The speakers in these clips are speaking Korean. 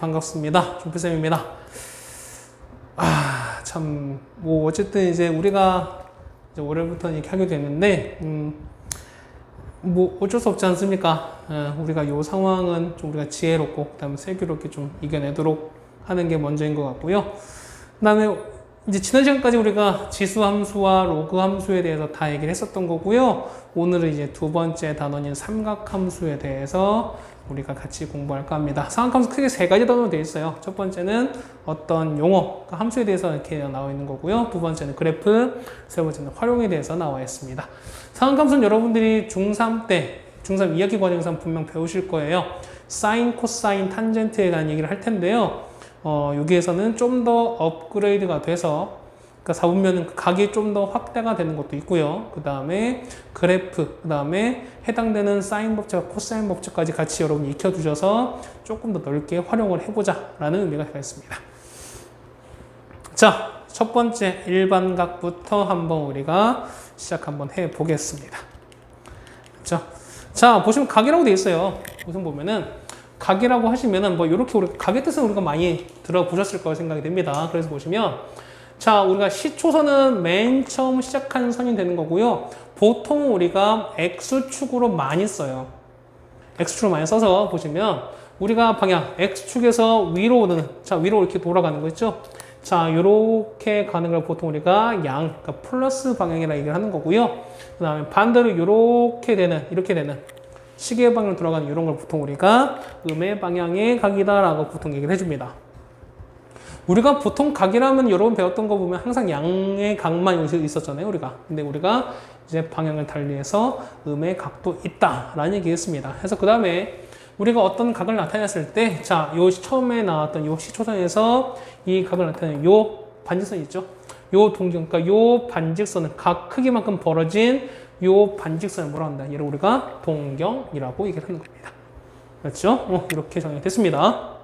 반갑습니다. 준표쌤입니다. 뭐, 어쨌든 이제 우리가 이제 올해부터 이렇게 하게 됐는데, 뭐, 어쩔 수 없지 않습니까? 우리가 요 상황은 좀 우리가 지혜롭고, 그 다음에 슬기롭게 좀 이겨내도록 하는 게 먼저인 것 같고요. 그 다음에 이제 지난 시간까지 우리가 지수 함수와 로그 함수에 대해서 다 얘기를 했었던 거고요. 오늘은 이제 두 번째 단원인 삼각함수에 대해서 우리가 같이 공부할까 합니다. 삼각함수 크게 세 가지 단원으로 되어 있어요. 첫 번째는 어떤 용어, 그러니까 함수에 대해서 이렇게 나와 있는 거고요. 두 번째는 그래프, 세 번째는 활용에 대해서 나와 있습니다. 삼각함수는 여러분들이 중3 때, 중3 2학기 과정에서 분명 배우실 거예요. 사인, 코사인, 탄젠트에 대한 얘기를 할 텐데요. 여기에서는 좀 더 업그레이드가 돼서, 그러니까 4분면은 각이 좀 더 확대가 되는 것도 있고요. 그 다음에 그래프, 그 다음에 해당되는 사인 법칙과 코사인 법칙까지 같이 여러분이 익혀두셔서 조금 더 넓게 활용을 해보자 라는 의미가 되겠습니다. 자, 첫 번째 일반각부터 한번 우리가 시작 한번 해보겠습니다. 자, 보시면 각이라고 되어 있어요. 우선 보면은 각이라고 하시면은 뭐 이렇게 우리 각의 뜻은 우리가 많이 들어보셨을 거라 생각이 됩니다. 그래서 보시면 자, 우리가 시초선은 맨 처음 시작하는 선이 되는 거고요. 보통 우리가 X축으로 많이 써요. X축으로 많이 써서 보시면 우리가 방향 X축에서 위로 오는, 자, 위로 이렇게 돌아가는 거 있죠? 자, 요렇게 가는 걸 보통 우리가 그러니까 플러스 방향이라 얘기를 하는 거고요. 그 다음에 반대로 이렇게 되는 시계 방향으로 돌아가는 이런 걸 보통 우리가 음의 방향의 각이다라고 보통 얘기를 해줍니다. 우리가 보통 각이라면 여러분 배웠던 거 보면 항상 양의 각만 있었잖아요, 우리가. 근데 우리가 이제 방향을 달리해서 음의 각도 있다라는 얘기했습니다. 그래서 그 다음에 우리가 어떤 각을 나타냈을 때, 자, 요 처음에 나왔던 요 시초선에서 이 각을 나타내는 요 반직선 있죠? 요 동경, 그러니까 요 반직선은 각 크기만큼 벌어진 요 반직선을 뭐라 한다? 얘를 우리가 동경이라고 얘기를 하는 겁니다. 그렇죠? 이렇게 정리가 됐습니다.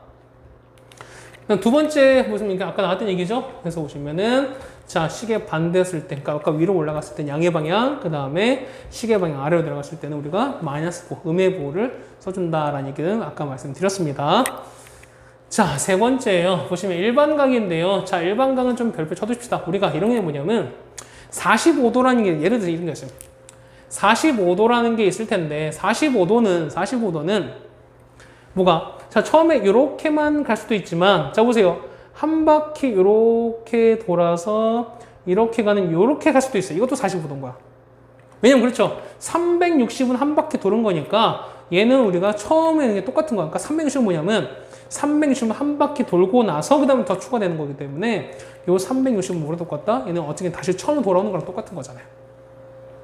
두 번째 보시면 아까 나왔던 얘기죠. 그래서 보시면은 자, 시계 반대했을 때, 그러니까 아까 위로 올라갔을 때 양의 방향, 그 다음에 시계 방향 아래로 내려갔을 때는 우리가 마이너스 보, 음의 보호를 써준다라는 얘기는 아까 말씀드렸습니다. 자, 세 번째예요. 보시면 일반각인데요. 자, 일반각은 좀 별표 쳐두십시다. 우리가 이런 게 뭐냐면 45도라는 게 예를 들어 이런 게 있어요. 45도라는 게 있을 텐데 45도는 뭐가? 자, 처음에 이렇게만 갈 수도 있지만 자, 보세요. 한 바퀴 이렇게 돌아서 이렇게 가는 이렇게 갈 수도 있어요. 이것도 45도인 거야. 왜냐면 그렇죠. 360은 한 바퀴 도는 거니까 얘는 우리가 처음에 똑같은 거야. 그러니까 360은 뭐냐면 360은 한 바퀴 돌고 나서 그 다음에 더 추가되는 거기 때문에 요 360은 뭐랑 똑같다? 얘는 어떻게 다시 처음 돌아오는 거랑 똑같은 거잖아요.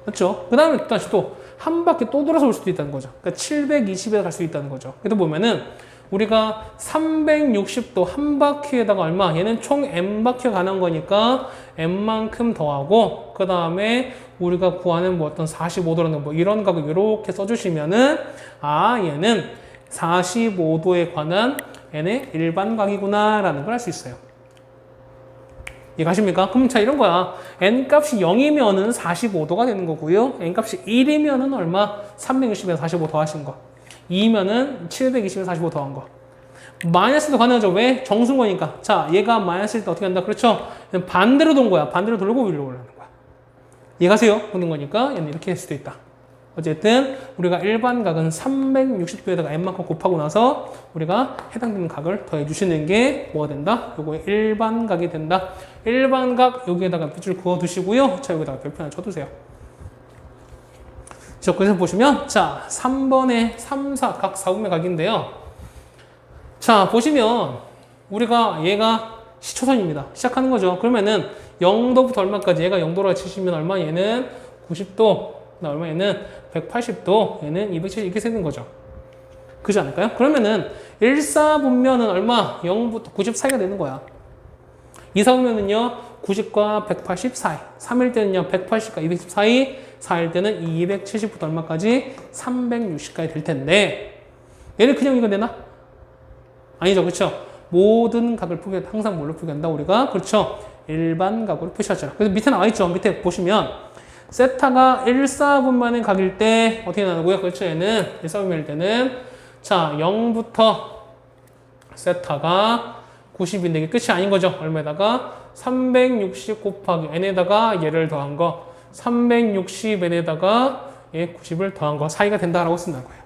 그렇죠? 그 다음에 다시 또 한 바퀴 또 돌아서 올 수도 있다는 거죠. 그러니까 720에 갈 수 있다는 거죠. 그래서 보면은 우리가 360도 한 바퀴에다가 얼마? 얘는 총 n바퀴가 가는 거니까 n만큼 더하고 그 다음에 우리가 구하는 뭐 어떤 45도라는 뭐 이런 각을 이렇게 써주시면은 아, 얘는 45도에 관한 n의 일반각이구나 라는 걸 알 수 있어요. 이해가십니까? 그럼 자, 이런 거야. n값이 0이면은 45도가 되는 거고요. n값이 1이면은 얼마? 360에서 45 더하신 거. 2면은 720에서 45 더한 거. 마이너스도 가능하죠. 왜? 정수인 거니까. 자, 얘가 마이너스일 때 어떻게 한다? 그렇죠? 반대로 돈 거야. 반대로 돌고 위로 올라가는 거야. 이해가세요? 보는 거니까 얘는 이렇게 할 수도 있다. 어쨌든 우리가 일반각은 360도에다가 n만큼 곱하고 나서 우리가 해당되는 각을 더해 주시는 게 뭐가 된다? 요거 일반각이 된다. 일반각 여기에다가 빗줄 그어 두시고요. 자, 여기다가 별표 하나 쳐두세요. 자, 그래서 보시면 자, 3번에 3, 4, 각 4분의 각인데요. 자, 보시면 우리가 얘가 시초선입니다. 시작하는 거죠. 그러면은 0도부터 얼마까지? 얘가 0도라 치시면 얼마? 얘는 90도. 얼마? 얘는 180도, 얘는 270 이렇게 되는 거죠. 그렇지 않을까요? 그러면은 1사분면은 얼마? 0부터 90 사이가 되는 거야. 2사분면은요 90과 180 사이, 3일 때는요 180과 210 사이, 4일 때는 270부터 얼마까지? 360까지 될 텐데 얘를 그냥 이거 되나? 아니죠, 그렇죠? 모든 각을 표기할 때 항상 뭘로 표기한다? 우리가 그렇죠? 일반각으로 표시하죠. 그래서 밑에 나와 있죠. 밑에 보시면 세타가 1사분면의 각일 때 어떻게 나누고요? 그렇죠? 얘는 1사분면일 때는 자, 0부터 세타가 90인데 이게 끝이 아닌 거죠. 얼마에다가 360 곱하기 n에다가 얘를 더한 거 360n에다가 얘 90을 더한 거 사이가 된다라고 쓴다는 거예요.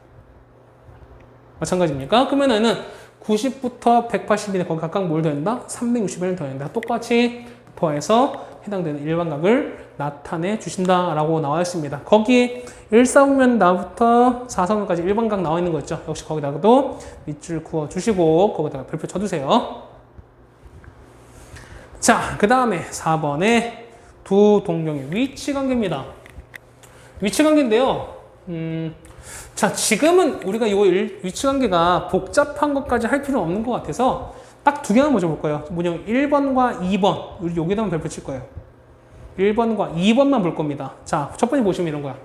마찬가지입니까? 그러면은 90부터 180인에 거기 각각 뭘 더한다? 360을 더한다. 똑같이 더해서 해당되는 일반각을 나타내 주신다라고 나와 있습니다. 거기 1사분면 나부터 4사분면까지 일반각 나와 있는 거 있죠? 역시 거기다가도 밑줄 그어 주시고 거기다가 별표 쳐주세요. 자, 그 다음에 4번에 두 동경의 위치 관계입니다. 위치 관계인데요. 자, 지금은 우리가 이 위치 관계가 복잡한 것까지 할 필요는 없는 것 같아서 딱 두 개만 먼저 볼 거예요. 뭐냐면 1번과 2번. 우리 여기다만 별표 칠 거예요. 1번과 2번만 볼 겁니다. 자, 첫 번째 보시면 이런 거야.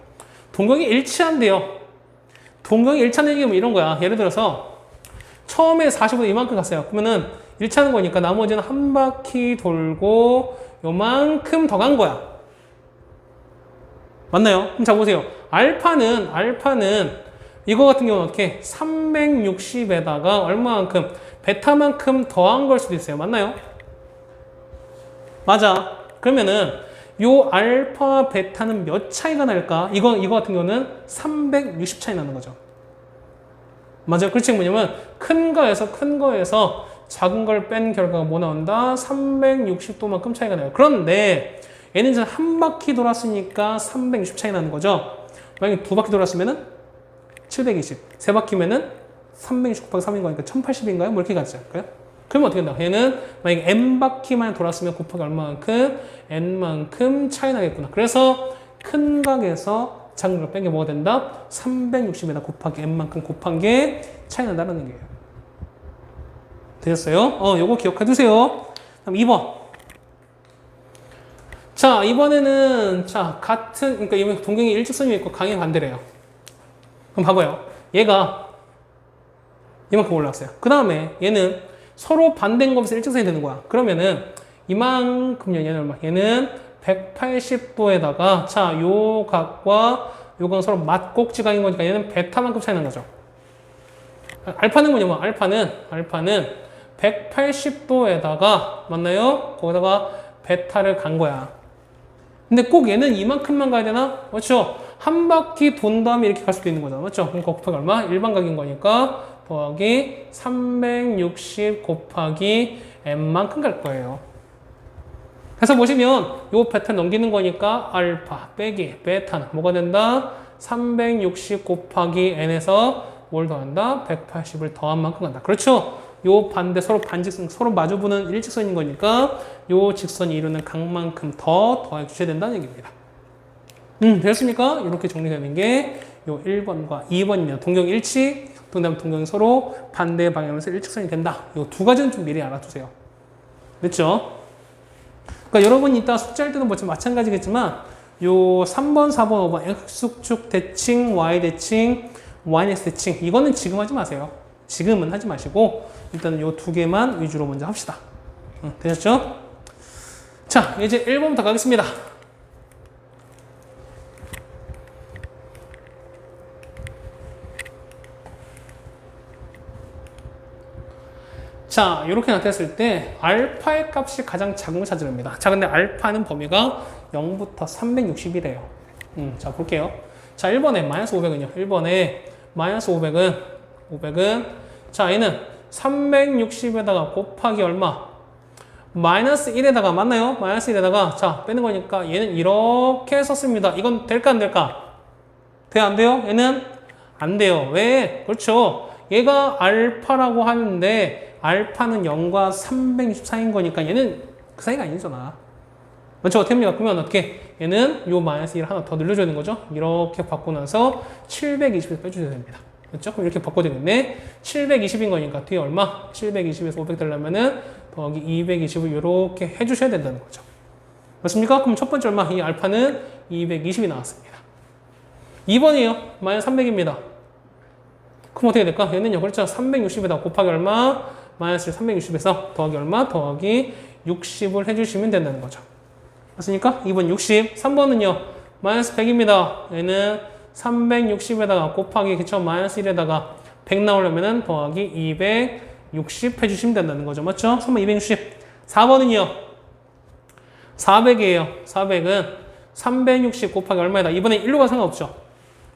동경이 일치한대요. 동경이 일치하는 얘기는 이런 거야. 예를 들어서 처음에 45도 이만큼 갔어요. 그러면은 일치하는 거니까 나머지는 한 바퀴 돌고 요만큼 더 간 거야. 맞나요? 그럼 자 보세요. 알파는 이거 같은 경우는 어떻게 360에다가 얼마만큼 베타만큼 더한 걸 수도 있어요. 맞나요? 맞아. 그러면은 요 알파 베타는 몇 차이가 날까? 이거 같은 경우는 360 차이 나는 거죠. 맞아요. 그렇지. 뭐냐면 큰 거에서 작은 걸 뺀 결과가 뭐 나온다? 360도만큼 차이가 나요. 그런데 얘는 이제 한 바퀴 돌았으니까 360 차이 나는 거죠. 만약에 두 바퀴 돌았으면은 720. 세 바퀴면은 360 곱하기 3인 거니까 1080인가요? 뭐 이렇게 가지 않을까요? 그러면 어떻게 된다? 얘는 만약에 n바퀴만 돌았으면 곱하기 얼마만큼? n만큼 차이 나겠구나. 그래서 큰 각에서 작은 걸 뺀 게 뭐가 된다? 360에다 곱하기 n만큼 곱한 게 차이 난다는 얘기예요. 되셨어요? 요거 기억해 두세요. 그럼 2번. 자, 이번에는, 자, 그러니까 이번 동경이 일직선이 있고 강의 반대래요. 그럼 봐봐요. 얘가 이만큼 올라왔어요. 그 다음에 얘는 서로 반대인 거면서 일직선이 되는 거야. 그러면은 이만큼요. 얘는 얼마? 얘는 180도에다가, 자, 요 각과 요건 서로 맞꼭지각인 거니까 얘는 베타만큼 차이 나는 거죠. 알파는 뭐냐면, 알파는 180도에다가, 맞나요? 거기다가 베타를 간 거야. 근데 꼭 얘는 이만큼만 가야 되나? 맞죠? 한 바퀴 돈 다음에 이렇게 갈 수도 있는 거잖아. 맞죠? 그럼 곱하기 얼마? 일반각인 거니까 더하기 360 곱하기 n만큼 갈 거예요. 그래서 보시면 요 베타 넘기는 거니까 알파 빼기 베타는 뭐가 된다? 360 곱하기 n에서 뭘 더한다? 180을 더한 만큼 간다. 그렇죠? 요 반대 서로 반직선, 서로 마주보는 일직선인 거니까 요 직선이 이루는 각만큼 더 더해 주셔야 된다는 얘기입니다. 되셨습니까? 이렇게 정리되는 게 요 1번과 2번이면 동경 일치, 그다음 동경이 서로 반대 방향에서 일직선이 된다. 요 두 가지는 좀 미리 알아두세요. 됐죠? 그러니까 여러분이 이따 숙제할 때도 뭐 마찬가지겠지만 요 3번, 4번, 5번 X축 대칭, Y 대칭, YX 대칭 이거는 지금 하지 마세요. 지금은 하지 마시고 일단 요 두 개만 위주로 먼저 합시다. 되셨죠? 자, 이제 1번부터 가겠습니다. 자, 이렇게 나타냈을 때 알파의 값이 가장 작은 걸 찾으랍니다. 자, 근데 알파는 범위가 0부터 360이래요. 자, 볼게요. 자, 1번에 마이너스 500은요. 1번에 마이너스 500은 자, 얘는 360에다가 곱하기 얼마? 마이너스 1에다가 맞나요? 마이너스 1에다가 자, 빼는 거니까 얘는 이렇게 썼습니다. 이건 될까 안 될까? 돼요 안 돼요? 얘는 안 돼요. 왜? 그렇죠. 얘가 알파라고 하는데 알파는 0과 364인 거니까 얘는 그 사이가 아니잖아. 맞죠? 어떻게 합니까? 그러면 어떻게? 얘는 요 마이너스 1을 하나 더 늘려줘야 되는 거죠? 이렇게 받고 나서 720에서 빼주셔야 됩니다. 그렇죠? 그럼 이렇게 바꿔야 되겠네. 720인 거니까 뒤에 얼마? 720에서 500 되려면은 더하기 220을 이렇게 해주셔야 된다는 거죠. 맞습니까? 그럼 첫 번째 얼마? 이 알파는 220이 나왔습니다. 2번이에요. 마이너스 300입니다. 그럼 어떻게 될까? 얘는요, 그렇죠? 360에다 곱하기 얼마? 마이너스 360에서 더하기 얼마? 더하기 60을 해주시면 된다는 거죠. 맞습니까? 2번 60. 3번은요, 마이너스 100입니다. 얘는 360에다가 곱하기, 그쵸? 마이너스 1에다가 100 나오려면은 더하기 360 해주시면 된다는 거죠. 맞죠? 3번 260. 4번은요. 400이에요. 400은 360 곱하기 얼마이다? 이번에 1로가 상관없죠.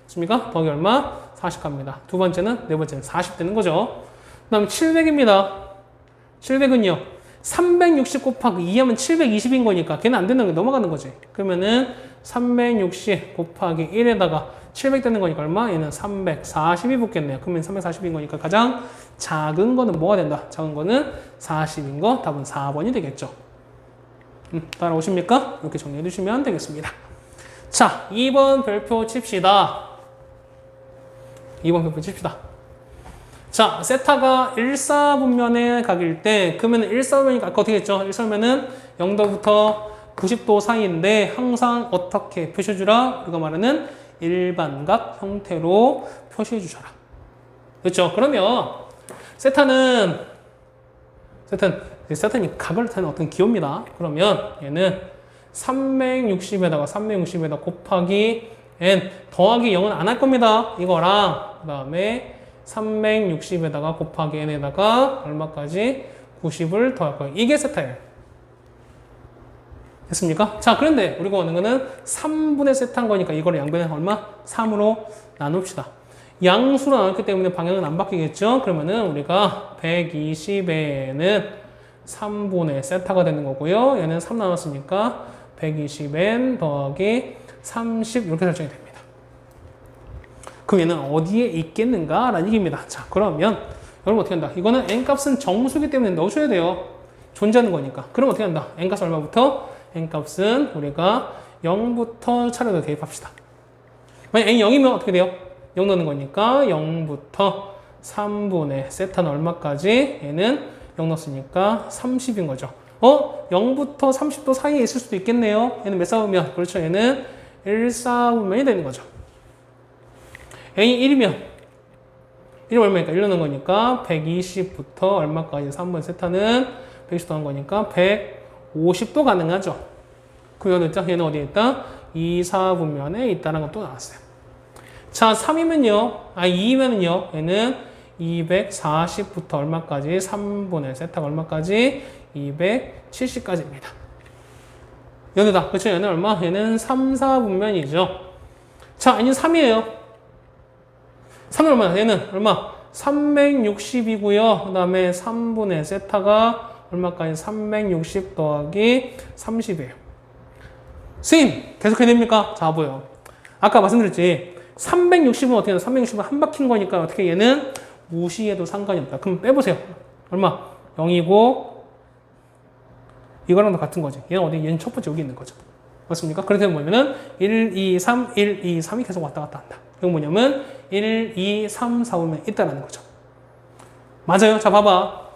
맞습니까? 더하기 얼마? 40 갑니다. 두 번째는, 네 번째는 40 되는 거죠. 그 다음 700입니다. 700은요. 360 곱하기 2 하면 720인 거니까 걔는 안 된다는 게 넘어가는 거지. 그러면은 360 곱하기 1에다가 700 되는 거니까 얼마? 얘는 340이 붙겠네요. 그러면 340인 거니까 가장 작은 거는 뭐가 된다? 작은 거는 40인 거. 답은 4번이 되겠죠. 따라오십니까? 이렇게 정리해 주시면 되겠습니다. 자, 2번 별표 칩시다. 2번 별표 칩시다. 자, 세타가 1사분면의 각일 때, 그러면 1사분면이니까 아까 어떻게 했죠? 1사분면은 0도부터 90도 사이인데 항상 어떻게 표시해주라? 우리가 말하는 일반각 형태로 표시해주셔라. 그렇죠? 그러면 세타는 각을 타는 어떤 기호입니다. 그러면 얘는 360에다가 360에다 곱하기 n 더하기 0은 안 할 겁니다. 이거랑 그 다음에 360에다가 곱하기 n에다가 얼마까지? 90을 더할 거예요. 이게 세타예요. 됐습니까? 자, 그런데 우리가 원하는 거는 3분의 세타인 거니까 이거를 양변에 얼마? 3으로 나눕시다. 양수로 나눴기 때문에 방향은 안 바뀌겠죠? 그러면은 우리가 120n은 3분의 세타가 되는 거고요. 얘는 3 나눴으니까 120n 더하기 30 이렇게 설정이 됩니다. 그럼 얘는 어디에 있겠는가? 라는 얘기입니다. 자, 그러면 여러분 어떻게 한다? 이거는 n값은 정수기 때문에 넣어줘야 돼요. 존재하는 거니까. 그럼 어떻게 한다? n값 얼마부터? n값은 우리가 0부터 차례로 대입합시다. 만약 n 0이면 어떻게 돼요? 0 넣는 거니까 0부터 3분의 세타는 얼마까지? 얘는 0 넣었으니까 30인 거죠. 0부터 30도 사이에 있을 수도 있겠네요. 얘는 몇 사분면? 그렇죠. 얘는 1사분면이 되는 거죠. n이 1이면 1이 얼마니까? 1 넣는 거니까 120부터 얼마까지? 3분의 세타는 120도 한 거니까 150도 가능하죠. 그 얘는 어디에 있다? 2사분면에 있다는 것도 나왔어요. 자, 3이면요. 2이면요. 얘는 240부터 얼마까지? 3분의 세타가 얼마까지? 270까지입니다. 여기다. 그렇죠? 얘는 얼마? 얘는 3, 4분면이죠. 자, 얘는 3이에요. 3은 얼마야? 얘는 얼마? 360이고요. 그 다음에 3분의 세타가 얼마까지? 360 더하기 30이에요. 스님! 계속해야 됩니까? 자, 보여. 아까 말씀드렸지. 360은 어떻게 해요? 360은 한 바퀴인 거니까 어떻게 얘는 무시해도 상관이 없다. 그럼 빼보세요. 얼마? 0이고 이거랑도 같은 거지. 얘는 어디? 얘는 첫 번째 여기 있는 거죠. 맞습니까? 그래서 뭐냐면은 1, 2, 3, 1, 2, 3이 계속 왔다 갔다 한다. 이건 뭐냐면 1, 2, 3, 4 오면 있다라는 거죠. 맞아요. 자, 봐봐.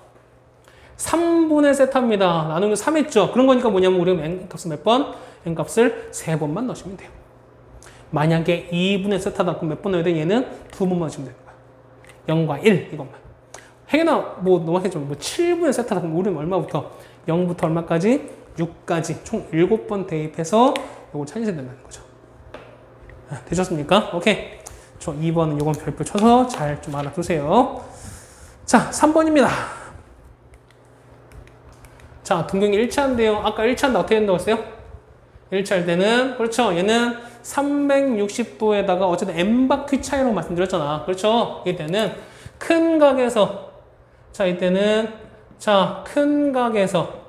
3분의 세타입니다. 나누면 3 했죠. 그런 거니까 뭐냐면 우리가 n값을 몇 번? n값을 3번만 넣으시면 돼요. 만약에 2분의 세타다. 그럼 몇 번 넣어야 돼? 얘는 2번만 넣으시면 되는 거야. 0과 1 이것만. 해계나 뭐 넘어가겠지만 뭐 7분의 세타다. 그럼 우리는 얼마부터? 0부터 얼마까지? 6까지 총 7번 대입해서 요걸 찾으셔야 된다는 거죠. 되셨습니까? 오케이. 저 2번은 요건 별표 쳐서 잘 좀 알아두세요. 자, 3번입니다. 자, 동경이 1차인데요. 아까 1차인데 어떻게 된다고 했어요? 1차일 때는, 그렇죠. 얘는 360도에다가 어쨌든 n바퀴 차이라고 말씀드렸잖아. 그렇죠. 이때는 큰 각에서, 자, 이때는, 자, 큰 각에서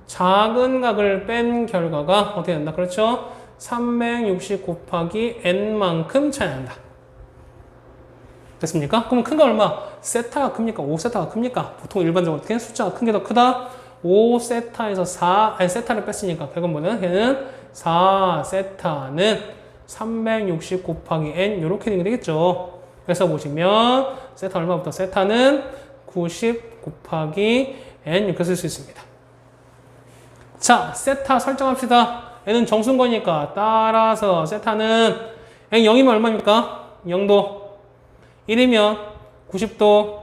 작은 각을 뺀 결과가 어떻게 된다? 그렇죠. 360 곱하기 n만큼 차이 난다. 됐습니까? 그럼 큰 거 얼마? 세타가 큽니까? 5세타가 큽니까? 보통 일반적으로 어떻게? 숫자가 큰 게 더 크다? 5세타에서 4, 아니 세타를 뺐으니까 결국 뭐는? 얘는 4세타는 360 곱하기 n 이렇게 되겠죠. 그래서 보시면 세타 얼마부터? 세타는 90 곱하기 n 이렇게 쓸 수 있습니다. 자, 세타 설정합시다. n은 정수인 거니까 따라서 세타는 n 0이면 얼마입니까? 0도 1이면 90도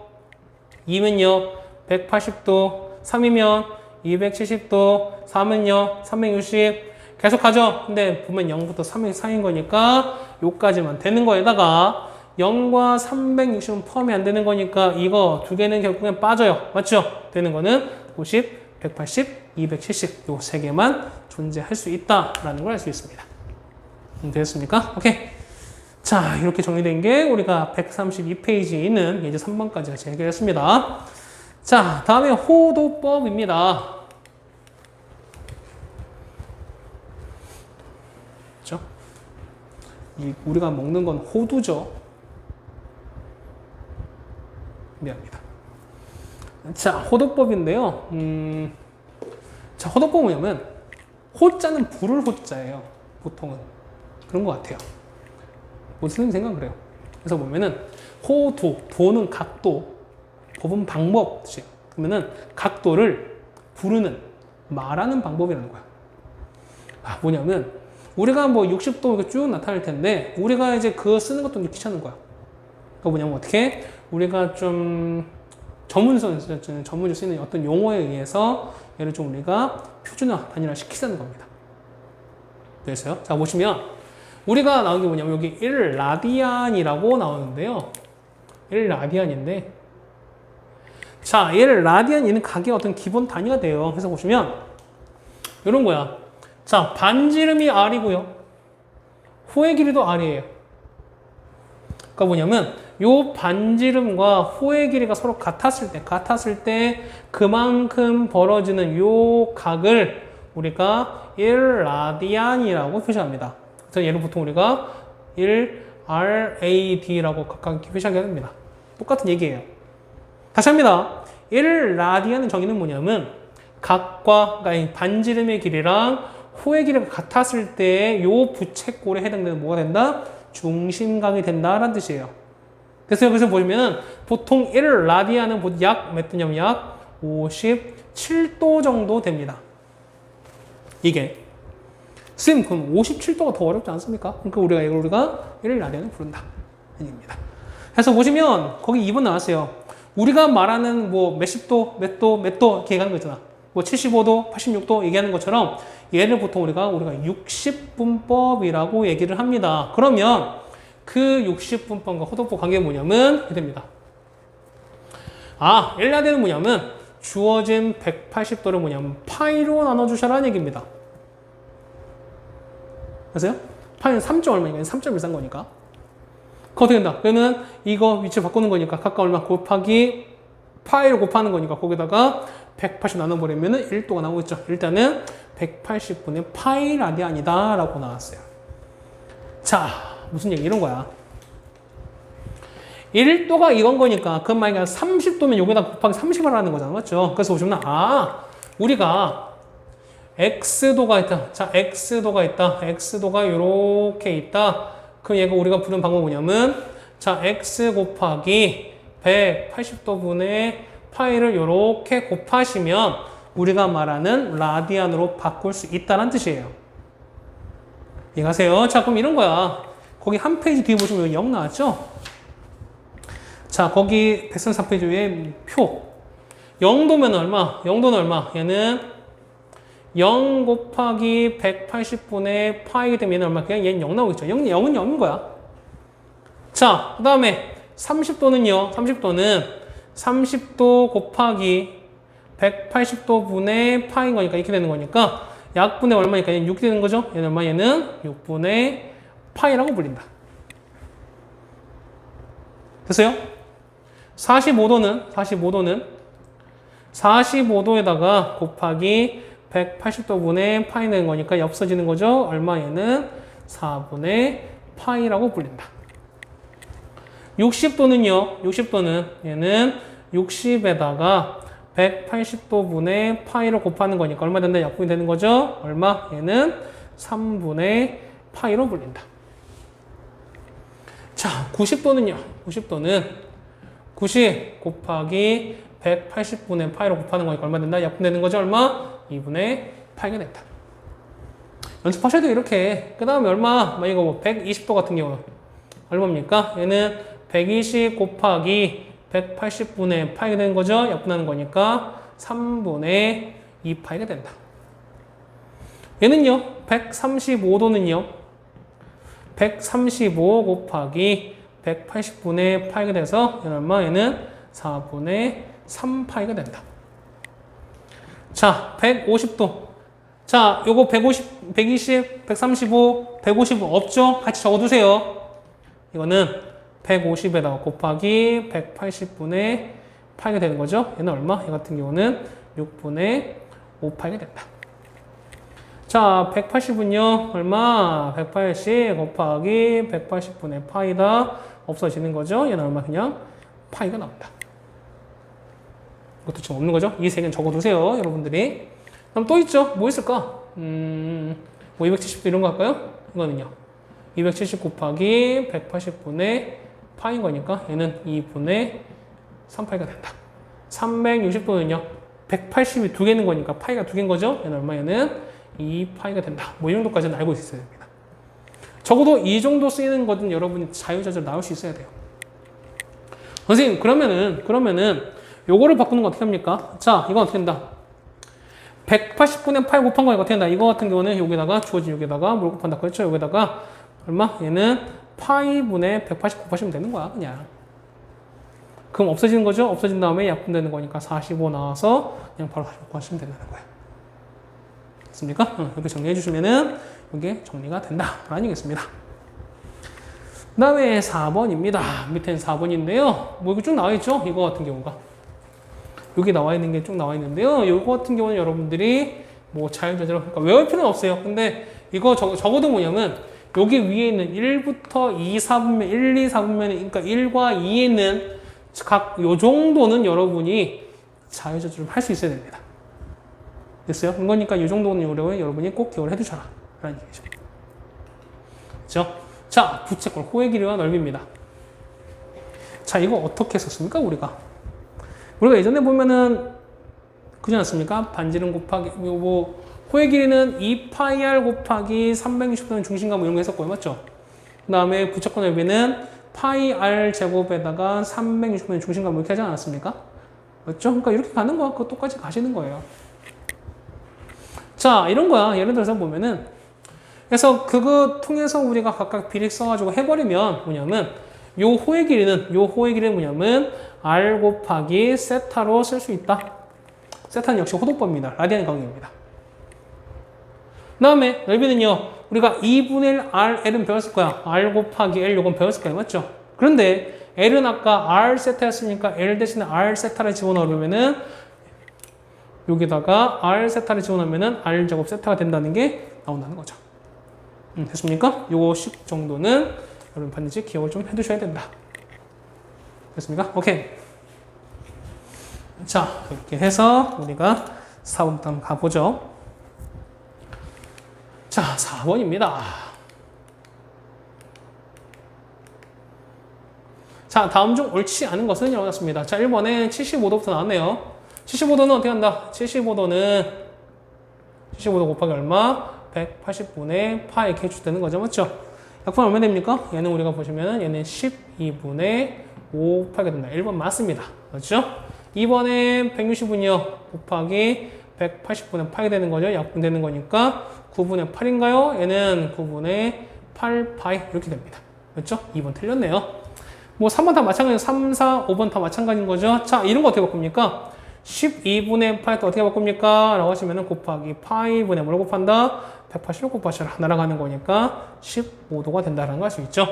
2면요 180도 3이면 270도 4면요 360 계속 가죠. 근데 보면 0부터 3이 사이인 거니까 요까지만 되는 거에다가 0과 360은 포함이 안 되는 거니까 이거 두 개는 결국엔 빠져요. 맞죠? 되는 거는 90, 180, 270 요 세 개만 존재할 수 있다라는 걸 알 수 있습니다. 되셨습니까? 오케이. 자, 이렇게 정리된 게 우리가 132페이지에 있는 예제 3번까지 같이 해결했습니다. 자, 다음에 호도법입니다. 그렇죠? 우리가 먹는 건 호두죠. 미안합니다. 자, 호도법인데요. 자, 호도법은 뭐냐면 호자는 부를 호자예요. 보통은 그런 것 같아요. 무슨 생각을 해요? 그래서 보면은 호도, 도는 각도, 법은 방법. 그러면은 각도를 부르는, 말하는 방법이라는 거야. 아, 뭐냐면 우리가 뭐 60도 이렇게 쭉 나타날 텐데 우리가 이제 그거 쓰는 것도 귀찮은 거야. 그러니까 뭐냐면 어떻게 우리가 좀 전문적으로 쓰이는 어떤 용어에 의해서 얘를 좀 우리가 표준화, 단일화 시키자는 겁니다. 그래서요. 자, 보시면 우리가 나온 게 뭐냐면 여기 1라디안이라고 나오는데요. 1라디안인데 자, 1라디안 얘는 각의 어떤 기본 단위가 돼요. 그래서 보시면 이런 거야. 자, 반지름이 R이고요. 호의 길이도 R이에요. 그러니까 뭐냐면 요 반지름과 호의 길이가 서로 같았을 때 그만큼 벌어지는 요 각을 우리가 1라디안이라고 표시합니다. 그래서 얘를 보통 우리가 1RAD라고 각각 표시하게 됩니다. 똑같은 얘기예요. 다시 합니다. 1라디안의 정의는 뭐냐면 각과 그러니까 반지름의 길이랑 호의 길이가 같았을 때 요 부채꼴에 해당되는 뭐가 된다? 중심각이 된다라는 뜻이에요. 그래서 여기서 보시면은 보통 1라디안은 약 몇 도냐면 약 57도 정도 됩니다. 이게 쌤, 그럼 57도가 더 어렵지 않습니까? 그러니까 우리가 1라디안을 부른다. 얘기입니다. 그래서 보시면 거기 2번 나왔어요. 우리가 말하는 뭐 몇십 도, 몇 도 이렇게 얘기하는 거 있잖아. 뭐 75도, 86도 얘기하는 것처럼 얘를 보통 우리가 60분법이라고 얘기를 합니다. 그러면 그 60분법과 호도법 관계가 뭐냐면 이렇게 됩니다. 아, 1라디안은 뭐냐면 주어진 180도를 뭐냐면 파이로 나눠주셔라는 얘기입니다. 아세요? 파이는 3점 얼마니까 3.13 거니까. 그거 어떻게 된다? 그러면 이거 위치 바꾸는 거니까 각각 얼마 곱하기 파이를 곱하는 거니까 거기다가 180 나눠버리면 1도가 나오겠죠. 일단은 180분의 파이 라디안이다 라고 나왔어요. 자, 무슨 얘기 이런 거야. 1도가 이건 거니까 그건 만약에 30도면 여기다 곱하기 30을 하는 거잖아. 맞죠? 그래서 보시면 우리가 X도가 있다. 자, X도가 있다. X도가 이렇게 있다. 그럼 얘가 우리가 부르는 방법은 뭐냐면 자, X 곱하기 180도분의 파이를 이렇게 곱하시면 우리가 말하는 라디안으로 바꿀 수 있다는 뜻이에요. 이해가세요? 자, 그럼 이런 거야. 거기 한 페이지 뒤에 보시면 여기 0 나왔죠? 자, 거기 134페이지 위에 표. 0도면 얼마? 0도는 얼마? 얘는 0 곱하기 180분의 파이가 되면 얘는 얼마? 그냥 얘는 0 나오겠죠. 0은 0인 거야. 자, 그 다음에 30도는요. 30도는 30도 곱하기 180도 분의 파인 거니까 이렇게 되는 거니까 약분의 얼마니까 얘는 6이 되는 거죠. 얘는 얼마? 얘는 6분의 파이라고 불린다. 됐어요? 45도에다가 곱하기 180도 분의 파이 되는 거니까 없어지는 거죠. 얼마? 얘는 4분의 파이라고 불린다. 60도는 얘는 60에다가 180도 분의 파이로 곱하는 거니까 얼마 된다? 약분이 되는 거죠. 얼마? 얘는 3분의 파이로 불린다. 자, 90도는 90 곱하기 180분의 파이로 곱하는 거니까 얼마 된다? 약분되는 거죠. 얼마? 2분의 파이가 된다. 연습하셔도 이렇게. 그 다음에 얼마? 이거 뭐 120도 같은 경우 얼마입니까? 얘는 120 곱하기 180분의 파이가 되는 거죠. 약분하는 거니까 3분의 2 파이가 된다. 얘는요. 135도는요. 135 곱하기 180분의 파이가 돼서 얘는 얼마? 얘는 4분의 3파이가 된다. 자, 150도. 자, 요거 150, 120, 135, 150 없죠? 같이 적어두세요. 이거는 150에다가 곱하기 180분의 파이가 되는 거죠. 얘는 얼마? 얘 같은 경우는 6분의 5파이가 된다. 자, 180은요, 얼마? 180 곱하기 180분의 파이다. 없어지는 거죠. 얘는 얼마? 그냥 파이가 나온다. 이것도 지금 없는 거죠. 이 세 개는 적어두세요, 여러분들이. 그럼 또 있죠? 뭐 있을까? 뭐 270도 이런 거 할까요? 이거는요. 270 곱하기 180분의 파인 거니까 얘는 2분의 3파이가 된다. 360도는요. 180이 두 개는 거니까 파이가 두 개인 거죠. 얘는 얼마? 얘는 2파이가 된다. 뭐 이 정도까지는 알고 있어야 됩니다. 적어도 이 정도 쓰이는 거든 여러분이 자유자재로 나올 수 있어야 돼요. 선생님, 그러면은 요거를 바꾸는 거 어떻게 합니까? 자, 이건 어떻게 된다? 180분의 8 곱한 거니까 어떻게 된다? 이거 같은 경우는 여기다가 주어진 여기다가 뭘 곱한다. 그렇죠? 여기다가 얼마? 얘는 파이분의 180 곱하시면 되는 거야, 그냥. 그럼 없어지는 거죠? 없어진 다음에 약분되는 거니까 45 나와서 그냥 바로 45 곱하시면 된다는 거야. 됐습니까? 이렇게 정리해 주시면은 이게 정리가 된다라는 얘기겠습니다. 그 다음에 4번입니다. 밑에는 4번인데요. 뭐 이거 쭉 나와 있죠? 이거 같은 경우가. 여기 나와 있는 게 쭉 나와 있는데요. 이거 같은 경우는 여러분들이 뭐 자유자재로 그러니까 외울 필요는 없어요. 근데 이거 적어도 뭐냐면 여기 위에 있는 1부터 2, 4분면, 1, 2, 4분면, 그러니까 1과 2에 있는 각 요 정도는 여러분이 자유자재로 할 수 있어야 됩니다. 됐어요? 그러니까 이 정도는 여러분이 꼭 기억을 해두셔라. 라는 얘기죠. 그렇죠? 자, 부채꼴, 호의 길이와 넓이입니다. 자, 이거 어떻게 썼습니까, 우리가 예전에 보면은, 그지 않습니까? 반지름 곱하기, 뭐, 호의 길이는 2파이r 곱하기 360도는 중심각 뭐 이런 거 했었고요. 맞죠? 그 다음에 부채꼴 넓이는 파이 r 제곱에다가 360도는 중심각 뭐 이렇게 하지 않았습니까? 맞죠? 그러니까 이렇게 가는 거야. 그거 똑같이 가시는 거예요. 자, 이런 거야. 예를 들어서 보면은, 그래서 그거 통해서 우리가 각각 비례 써가지고 해버리면 뭐냐면, 요 호의 길이는 뭐냐면, r 곱하기 세타로 쓸 수 있다. 세타는 역시 호도법입니다. 라디안 강의입니다. 그 다음에 넓이는요, 우리가 2분의 1 rl은 배웠을 거야. r 곱하기 l 요건 배웠을 거야. 맞죠? 그런데 l은 아까 r 세타였으니까 l 대신에 r 세타를 집어넣으면은 여기다가 r 세타를 집어넣으면은 r 제곱 세타가 된다는 게 나온다는 거죠. 됐습니까? 요거식 정도는 여러분 반드시 기억을 좀 해두셔야 된다. 됐습니까? 오케이. 자, 이렇게 해서 우리가 4번부터 한번 가보죠. 자, 4번입니다. 자, 다음 중 옳지 않은 것은 이렇습니다. 자, 1번에 75도부터 나왔네요. 75도는 어떻게 한다? 75도 곱하기 얼마? 180분의 파 이렇게 해주되는 거죠. 맞죠? 약분 얼마 됩니까? 얘는 우리가 보시면 얘는 12분의 5파가 된다. 1번 맞습니다. 맞죠? 2번에 160분이요. 곱하기 180분의 파이 되는 거죠. 약분되는 거니까 9분의 8인가요? 얘는 9분의 8파이 이렇게 됩니다. 맞죠? 2번 틀렸네요. 뭐 3번 다 마찬가지예요. 3, 4, 5번 다 마찬가지인 거죠. 자, 이런 거 어떻게 바꿉니까? 12분의 파이 또 어떻게 바꿉니까? 라고 하시면은 곱하기 파이분의 뭘 곱한다? 180을 곱하시라. 날아가는 거니까 15도가 된다는 걸 알 수 있죠.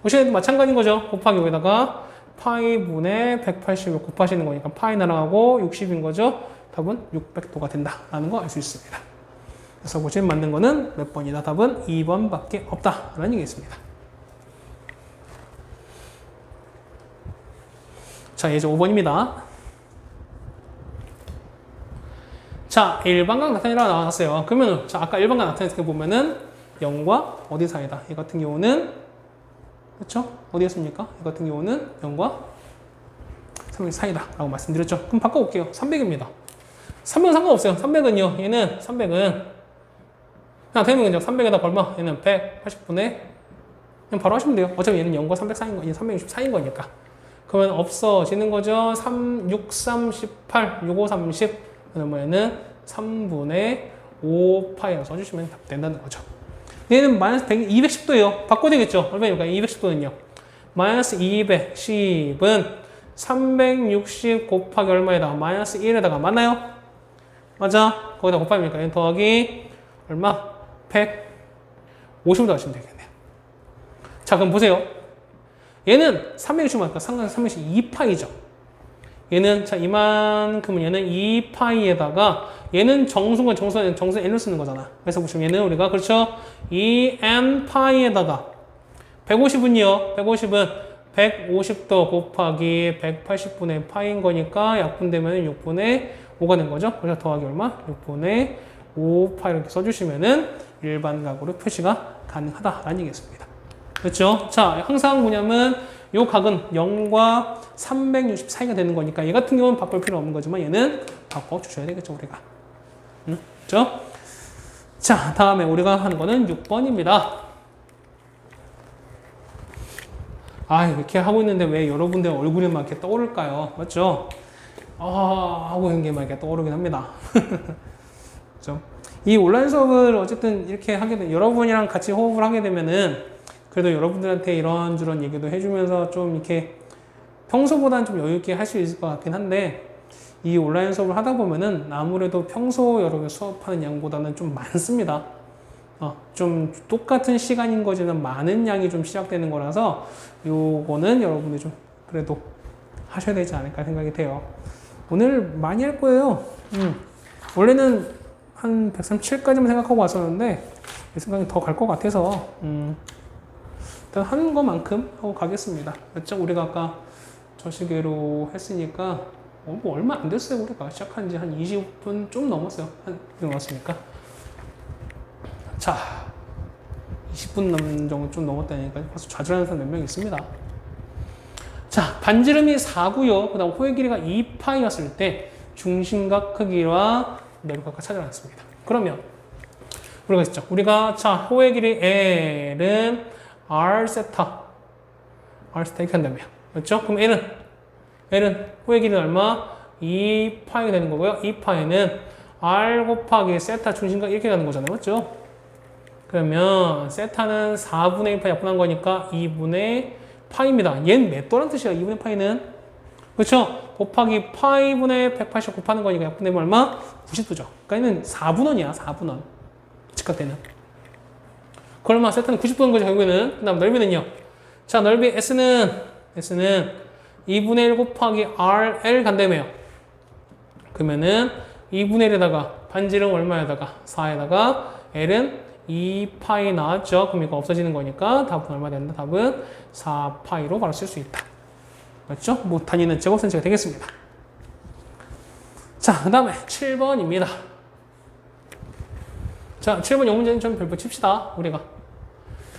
역시 마찬가지인 거죠. 곱하기 여기다가 파이분의 180을 곱하시는 거니까 파이 날아가고 60인 거죠. 답은 600도가 된다라는 거 알 수 있습니다. 그래서 보시면 맞는 거는 몇 번이다? 답은 2번밖에 없다라는 얘기겠습니다. 자, 이제 5번입니다. 자, 일반각 나타내라 나왔어요. 그러면 자, 아까 일반각 나타냈을 때 보면은 0과 어디 사이다. 이 같은 경우는 그렇죠? 어디였습니까? 이 같은 경우는 0과 300 사이다 라고 말씀드렸죠. 그럼 바꿔볼게요. 300입니다. 300은 상관없어요. 300은요. 얘는 300은 그냥 대면 그냥 300에다 얼마? 얘는 180분의 그냥 바로 하시면 돼요. 어차피 얘는 0과 300 사이인 거, 얘는 360 사이인 거니까. 그러면 없어지는 거죠. 3, 6, 3, 18, 6, 5, 30. 그러면 얘는 3분의 5파이라고 써주시면 된다는 거죠. 얘는 마이너스 210도예요. 바꿔야 되겠죠. 얼마입니까? 210도는요. 마이너스 210은 360 곱하기 얼마에다가 마이너스 1에다가 맞나요? 맞아. 거기다 곱하니까 얘 더하기 얼마? 150을 하시면 되겠네요. 자, 그럼 보세요. 얘는 360이니까 상관상 360 2파이죠. 얘는 자 이만큼은 얘는 2파이에다가 얘는 정수건 정수 n을 쓰는 거잖아. 그래서 보시면 얘는 우리가 그렇죠? 2n파이에다가 150은요. 150은 150도 곱하기 180분의 파인 거니까 약분되면 6분의 5가 된 거죠. 그래서 더하기 얼마? 6분의 5파 이렇게 써주시면은 일반각으로 표시가 가능하다라는 얘기겠습니다. 그렇죠? 자, 항상 뭐냐면 요 각은 0과 360 사이가 되는 거니까 얘 같은 경우는 바꿀 필요 없는 거지만 얘는 바꿔주셔야 되겠죠, 우리가. 그렇죠? 자, 다음에 우리가 하는 거는 6번입니다. 아, 이렇게 하고 있는데 왜 여러분들 얼굴이 막 이렇게 떠오를까요? 맞죠? 하고 있는 게 막 이렇게 떠오르긴 합니다. 그렇죠? 이 온라인 수업을 어쨌든 이렇게 하게 되면 여러분이랑 같이 호흡을 하게 되면은 그래도 여러분들한테 이런저런 얘기도 해주면서 좀 이렇게 평소보다는 좀 여유있게 할 수 있을 것 같긴 한데 이 온라인 수업을 하다 보면은 아무래도 평소 여러분 수업하는 양보다는 좀 많습니다. 좀 똑같은 시간인 거지만 많은 양이 좀 시작되는 거라서 요거는 여러분들이 좀 그래도 하셔야 되지 않을까 생각이 돼요. 오늘 많이 할 거예요. 원래는 한 137까지만 생각하고 왔었는데 내 생각이 더 갈 것 같아서 일단 하는 것만큼 하고 가겠습니다. 맞죠? 우리가 아까 저 시계로 했으니까 뭐 얼마 안 됐어요. 우리가 시작한 지 한 20분 좀 넘었어요. 한 넘었으니까. 자, 20분 정도 좀 넘었다니까 벌써 좌절하는 사람 몇 명 있습니다. 자, 반지름이 4고요. 그 다음 호의 길이가 2파이였을 때 중심각 크기와 내부각과 찾아놨습니다. 그러면 우리가 있죠. 우리가 자 호의 길이 L은 R 세타 이렇게 한다며. 그렇죠? 그럼 L은 호의 길이는 얼마? 2파이가 되는 거고요. 2파이는 R 곱하기 세타 중심각 이렇게 가는 거잖아요. 맞죠? 그러면 세타는 4분의 1파이 약분한 거니까 2분의 파이입니다. 얘는 몇 도란 뜻이야? 2분의 파이는? 그렇죠? 곱하기 파이분의 180 곱하는 거니까 약분되면 얼마? 90도죠. 그러니까 얘는 4분원이야. 4분원. 직각되는. 그 얼마? 세타는 90도인 거죠. 결국에는. 그 다음 넓이는요. 자, 넓이 S는 2분의 1 곱하기 RL 간다며요. 그러면은 2분의 1에다가 반지름 얼마에다가 4에다가 L은 2파이 나왔죠. 그럼 이거 없어지는 거니까 답은 얼마 된다? 답은 4파이로 바로 쓸 수 있다. 맞죠? 뭐 단위는 제곱센치가 되겠습니다. 자, 그 다음에 7번입니다. 자, 7번 영문제는 좀 별표 칩시다. 우리가.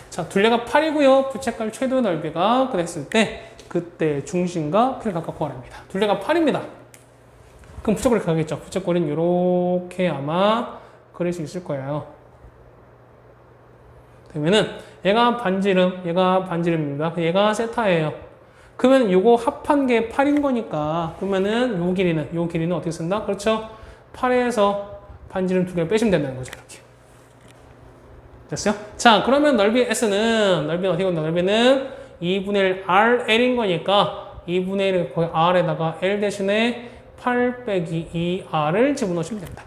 자, 둘레가 8이고요. 부채꼴 최대 넓이가 그랬을 때 그때 중심과 피를 각각 구하랍니다. 둘레가 8입니다. 그럼 부채꼴이 가겠죠. 부채꼴은 이렇게 아마 그릴 수 있을 거예요. 그러면은 얘가 반지름입니다. 얘가 세타예요. 그러면 요거 합한 게 8인 거니까 그러면은 요 길이는 어떻게 쓴다? 그렇죠? 8에서 반지름 2개를 빼시면 된다는 거죠. 이렇게. 됐어요? 자, 그러면 넓이 S는 넓이는 어떻게 건다? 넓이는 2분의 1 RL인 거니까 2분의 1을 거의 R에다가 L 대신에 8 빼기 2R을 집어넣으시면 됩니다.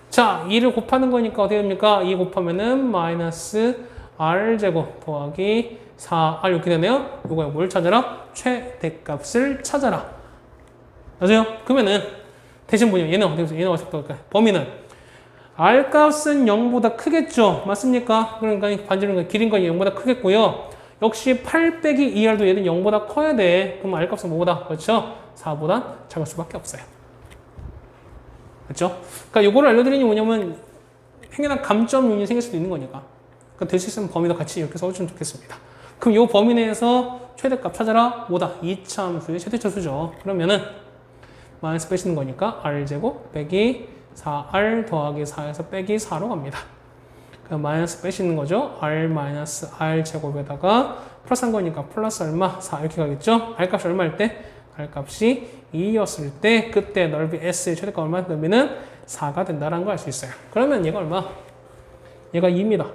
자, 2를 곱하는 거니까 어떻게 됩니까? 2 곱하면은 마이너스 R제곱 더하기 4R 이렇게 되네요. 요거에 뭘 찾아라? 최대값을 찾아라. 맞아요? 그러면은 대신 뭐냐? 얘는 어떻게 될까요? 범위는 R 값은 0보다 크겠죠? 맞습니까? 그러니까 반지름 길인 건 0보다 크겠고요. 역시 8 빼기 2R도 얘는 0보다 커야 돼. 그럼 R 값은 뭐보다? 그렇죠? 4보다 작을 수밖에 없어요. 그렇죠? 그러니까 요거를 알려드리니 뭐냐면 행여나 감점 요인이 생길 수도 있는 거니까. 그러니까 될 수 있으면 범위도 같이 이렇게 써주시면 좋겠습니다. 그럼 요 범위 내에서 최대값 찾아라. 뭐다? 이차함수의 최대차수죠. 그러면은 마이너스 빼시는 거니까 R제곱 빼기 4R 더하기 4에서 빼기 4로 갑니다. 그럼 마이너스 빼시는 거죠. R 마이너스 R 제곱에다가 플러스 한 거니까 플러스 얼마? 4 이렇게 가겠죠. R 값이 얼마일 때? R 값이 2였을 때 그때 넓이 S의 최대값 얼마? 넓이는 4가 된다는 걸 알 수 있어요. 그러면 얘가 얼마? 얘가 2입니다.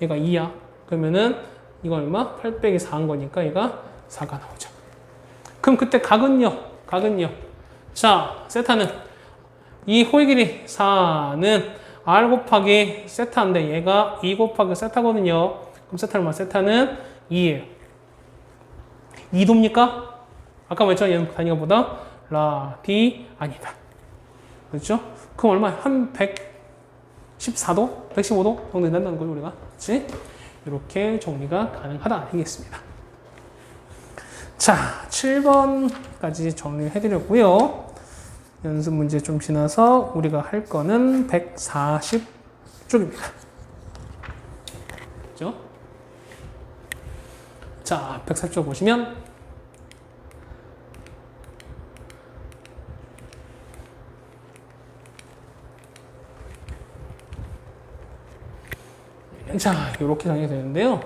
얘가 2야. 그러면은 이거 얼마? 8 빼기 4한 거니까 얘가 4가 나오죠. 그럼 그때 각은요? 자, 세타는 이 호의 길이 4는 r 곱하기 세타인데 얘가 2 곱하기 세타거든요. 그럼 세타는 뭐야? 세타는 2예요. 2도입니까? 아까 말했죠? 얘는 단위가 보다 라디 아니다. 그렇죠? 그럼 얼마? 한 114도? 115도 정도 된다는 거죠, 우리가. 그렇지? 이렇게 정리가 가능하다 되겠습니다. 자, 7번까지 정리해드렸고요. 연습 문제 좀 지나서 우리가 할 거는 140쪽입니다. 그죠? 자, 140쪽 보시면 자, 이렇게 정리가 되는데요.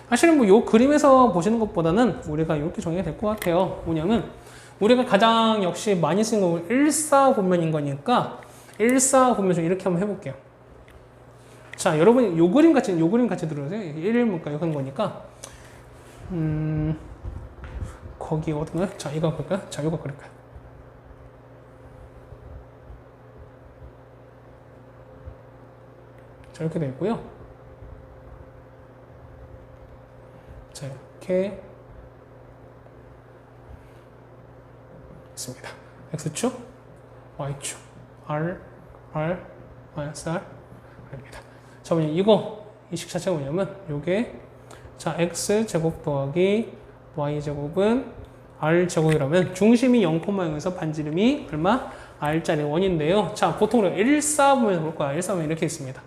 사실은 뭐 요 그림에서 보시는 것보다는 우리가 이렇게 정리가 될 것 같아요. 뭐냐면 우리가 가장 역시 많이 쓰는 건 일사분면인 거니까 일사분면 좀 이렇게 한번 해볼게요. 자, 여러분 요 그림 같이 들어오세요. 1일문과 하는 거니까 거기 어딘가요? 자, 이거 볼까요? 자, 이거 그릴까요? 자, 이렇게 되어 있고요. 자, 이렇게 있습니다. X축, Y축, R, 마이너스 R, R입니다. 자, 뭐냐, 이 식 자체가 뭐냐면, 요게, 자, X제곱 더하기 Y제곱은 R제곱이라면, 중심이 0,0에서 반지름이 얼마? R짜리 원인데요. 자, 보통 우리가 1사분면에서 볼 거야. 1사분면 이렇게 있습니다.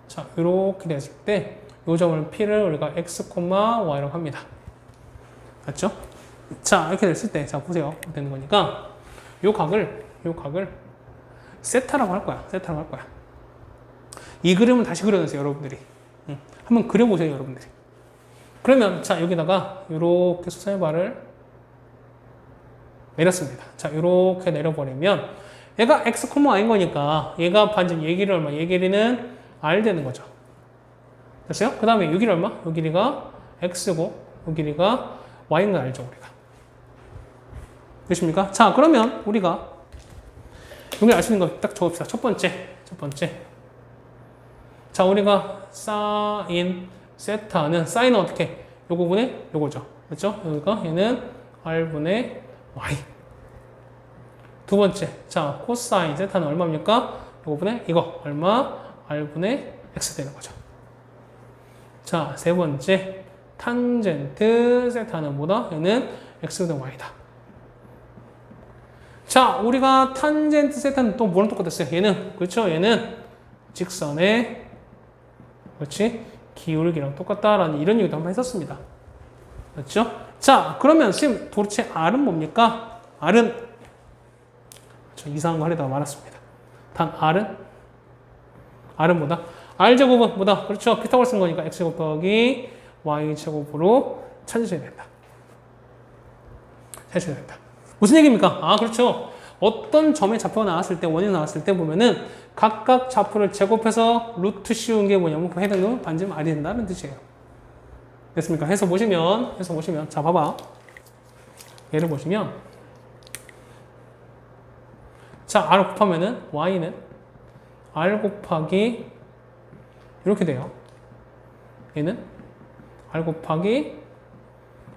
자, 이렇게 됐을 때, 요 점을 P를 우리가 X, Y라고 합니다. 맞죠? 자, 이렇게 됐을 때, 자, 보세요. 되는 거니까, 요 각을 세타라고 할 거야. 이 그림을 다시 그려주세요, 여러분들이. 한번 그려보세요, 여러분들이. 그러면, 자, 여기다가, 요렇게 수선의 발을 내렸습니다. 자, 요렇게 내려버리면, 얘가 X, Y인 거니까, 얘가 반지름, 얘 길이 얼마? 얘 길이는 R 되는 거죠. 됐어요? 그 다음에 요 길이 얼마? 요 길이가 X고, 요 길이가 Y인 거 알죠, 우리가. 되십니까? 자, 그러면 우리가 여기 알 수 있는 거 딱 적읍시다. 첫 번째. 자, 우리가 사인 세타는 사인은 어떻게? 요 부분에 요거죠. 그렇죠? 여기가 얘는 R분의 Y. 두 번째. 자, 코사인 세타는 얼마입니까? 요 부분에 이거 얼마? R분의 X 되는 거죠. 자, 세 번째. 탄젠트 세타는 뭐다? 얘는 X분의 Y다. 자, 우리가 탄젠트 세타는 또 뭐랑 똑같았어요? 얘는, 그렇죠? 얘는 직선의, 그렇지? 기울기랑 똑같다라는 이런 얘기도 한번 했었습니다. 그렇죠? 자, 그러면 선생님 도대체 R은 뭡니까? R은, 저 이상한 거 하려다가 말았습니다. 단 R은 뭐다? R제곱은 뭐다? 그렇죠? 피타고라스 쓴 거니까 X제곱 더하기 Y제곱으로 찾으셔야 된다. 무슨 얘기입니까? 아, 그렇죠. 어떤 점의 좌표가 나왔을 때, 원인이 나왔을 때 보면은 각각 좌표를 제곱해서 루트 씌운 게 뭐냐면 그 해당되면 반지름 R이 된다는 뜻이에요. 됐습니까? 해서 보시면, 자, 봐봐. 얘를 보시면, 자, R 곱하면은 Y는 R 곱하기 이렇게 돼요. 얘는 R 곱하기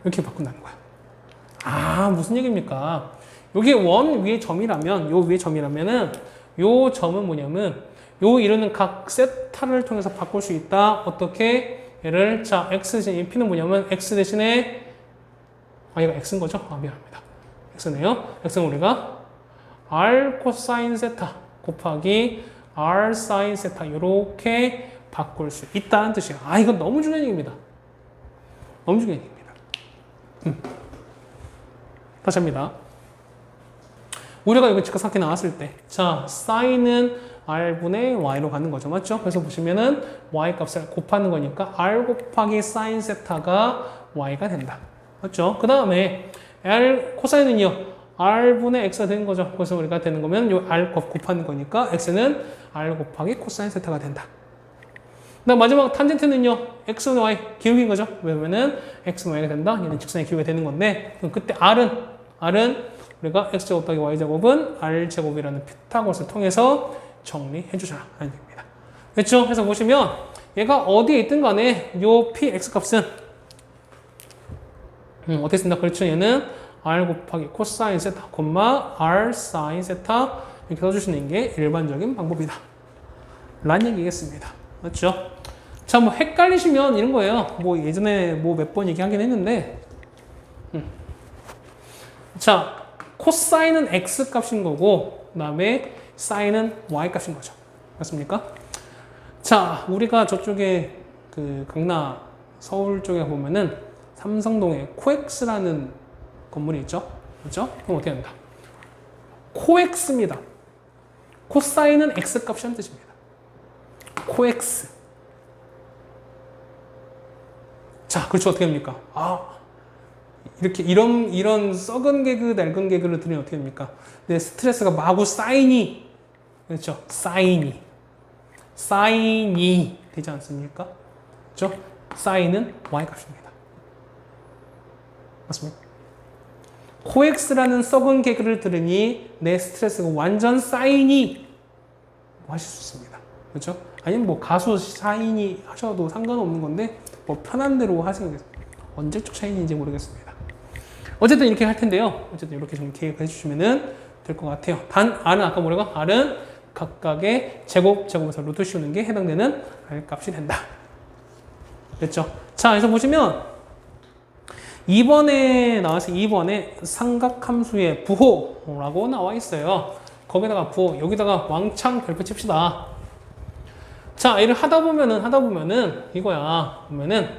이렇게 바꾼다는 거야. 아, 무슨 얘기입니까? 여기 원 위에 점이라면, 요 위에 점이라면은, 요 점은 뭐냐면, 요 이루는 각 세타를 통해서 바꿀 수 있다. 어떻게? 얘를, 자, X 대신, P는 뭐냐면, X 대신에, 아, 얘가 X인 거죠? 아, 미안합니다. X네요. X는 우리가 R 코사인 세타 곱하기 R 사인 세타, 요렇게 바꿀 수 있다는 뜻이에요. 아, 이건 너무 중요한 얘기입니다. 다시 합니다. 우리가 여기 직각삼각형이 나왔을 때, 자, 사인은 R분의 Y로 가는 거죠. 맞죠? 그래서 보시면은 Y 값을 곱하는 거니까 R 곱하기 사인 세타가 Y가 된다. 맞죠? 그 다음에 R 코사인은요, R분의 X가 되는 거죠. 그래서 우리가 되는 거면 요 R 곱하는 거니까 X는 R 곱하기 코사인 세타가 된다. 그다음 마지막 탄젠트는요. x는 y 기울기인 거죠. 왜냐면은 x는 y가 된다. 얘는 직선의 기울기가 되는 건데 그럼 그때 r은 우리가 x제곱 더하기 y제곱은 r제곱이라는 피타고라스를 통해서 정리해 주셔야 됩니다. 그렇죠? 그래서 보시면 얘가 어디에 있든 간에 요 px 값은 어떻게 쓴다? 그렇죠? 얘는 r 곱하기 코사인 세타, r 사인 세타 이렇게 써주시는 게 일반적인 방법이다. 라는 얘기겠습니다. 맞죠? 자, 뭐 헷갈리시면 이런 거예요. 뭐 예전에 뭐 몇 번 얘기하긴 했는데, 자, 코사인은 x 값인 거고, 그 다음에 사인은 y 값인 거죠. 맞습니까? 자, 우리가 저쪽에 그 강남 서울 쪽에 보면은 삼성동에 코엑스라는 건물이 있죠. 그렇죠? 그럼 어떻게 합니다? 코엑스입니다. 코사인은 x 값이라는 뜻입니다. 코엑스. 자, 그렇죠. 어떻게 합니까? 이렇게 이런 썩은 개그, 낡은 개그를 들으면 어떻게 됩니까? 내 스트레스가 마구 쌓이니, 그렇죠? 쌓이니 되지 않습니까? 그렇죠? 쌓이는 y 값입니다. 맞습니까? 코엑스라는 썩은 개그를 들으니 내 스트레스가 완전 쌓이니 뭐 하실 수 있습니다. 그렇죠? 아니면 뭐 가수 샤이니 하셔도 상관없는 건데 뭐 편한 대로 하시는 게 언제적 샤이니인지 모르겠습니다. 어쨌든 이렇게 할 텐데요. 어쨌든 이렇게 좀 계획해 주시면 될 것 같아요. 단 R은 아까 뭐라고? R은 각각의 제곱에서 루트 씌우는 게 해당되는 R 값이 된다. 됐죠? 자, 그래서 보시면 2번에 나와서 2번에 삼각함수의 부호라고 나와 있어요. 거기다가 부호, 여기다가 왕창 별표 칩시다. 자, 이를 하다 보면은 이거야. 보면은